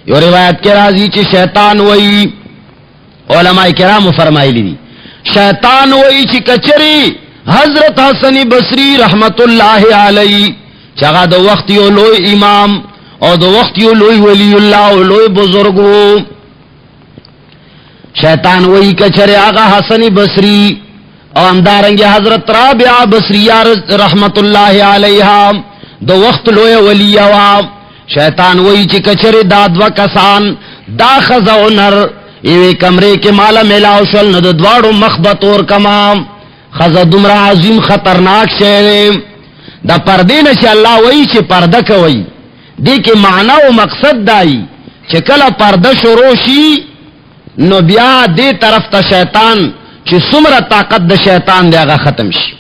یو روایت کې راځي چې شیطان وای علماء کرام فرمایلی دي شیطان وای چې کچری حضرت حسن بصری رحمت الله علی چاغه د وخت یو لوی امام او د وخت یو لوی ولی الله او لوی بزرگو شیطان وای کچری آغا حسن بصری او اندارنګ حضرت رابعہ بصریہ رحمت الله علیہا د وخت لوی ولی وا. شیطان وای چې کچری دادوا کسان دا خزو نر ایوی کمرے کے مالا ملاو شل ند دوارو مخبت اور کمام خزا دمرا عظیم خطرناک شہرے دا پردے نشی اللہ وئی چی پردہ کوئی دے کے معنی و مقصد دائی چی کلا پردہ شروشی نو بیا دے طرف تا شیطان چی سمر طاقت دا شیطان دے آگا ختم شی.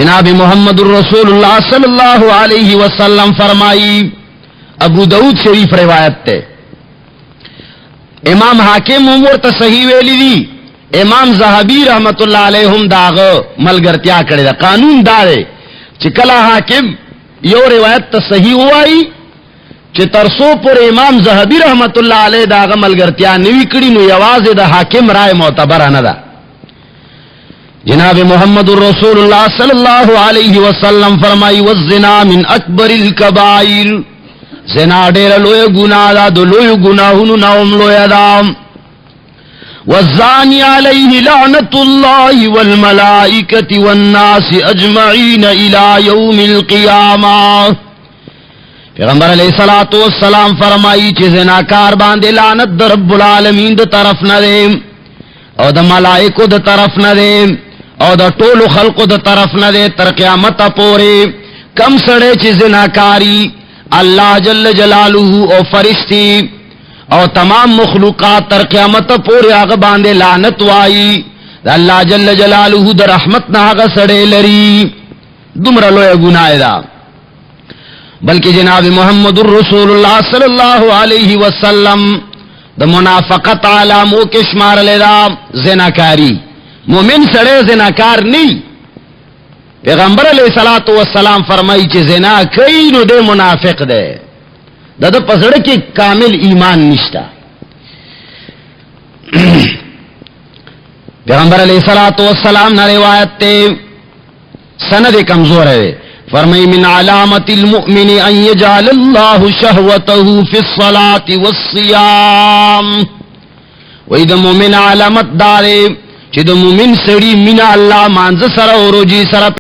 جناب محمد الرسول اللہ صلی اللہ علیہ وسلم فرمائی ابو داود شریف روایت تے امام حاکم عمر تا صحیح ویلی دی امام زہبی رحمت اللہ علیہم داغ ملگرتیا کرے دا قانون دارے چی کلا حاکم یو روایت تا صحیح ہوائی چی ترسو پر امام زہبی رحمت اللہ علیہ داغ ملگرتیا نوی کری نو یواز دا حاکم رائے معتبر ندا. جناب محمد الرسول اللہ صلی اللہ علیہ وسلم فرمائی والزنا من اکبر الکبائر زنا ډیر لوی گناہ دا دو لوی گناہونو ناوم لوی دا. والزانی علیہ لعنت اللہ والملائکت والناس اجمعین الى یوم القیامہ. پیغمبر علیہ الصلوۃ والسلام فرمائی چې زناکار باندې لعنت در رب العالمین د طرف نه ده او د ملائکو د طرف نه ده او د ټولو خلقو د طرف نه ده تر قیامت پورې. کم سړی چې زناکاری اللہ جل جلالہ او فرشتی او تمام مخلوقات تر قیامت پورے آغا باندے لعنت وائی اللہ جل جلالہ در رحمت نہ آغا سڑے لری دمرا لویا گناہ دا. بلکہ جناب محمد الرسول اللہ صلی اللہ علیہ وسلم دا منافقت علاموں کے شمار لے دا زناکاری. مومن سڑے زناکار نہیں. پیغمبر علیہ الصلوۃ والسلام فرمائی چې زنا کوي نو دے منافق دے د پسړه کې کامل ایمان نشتا. پیغمبر علیہ الصلوۃ والسلام نے روایت تے سند کمزور ہے فرمائی من علامت المؤمن ان يجعل الله شهوته في الصلاة والصيام. وې د مؤمن علامت دار چې د مؤمن سړي مینا الله مانځ سره او روزي سره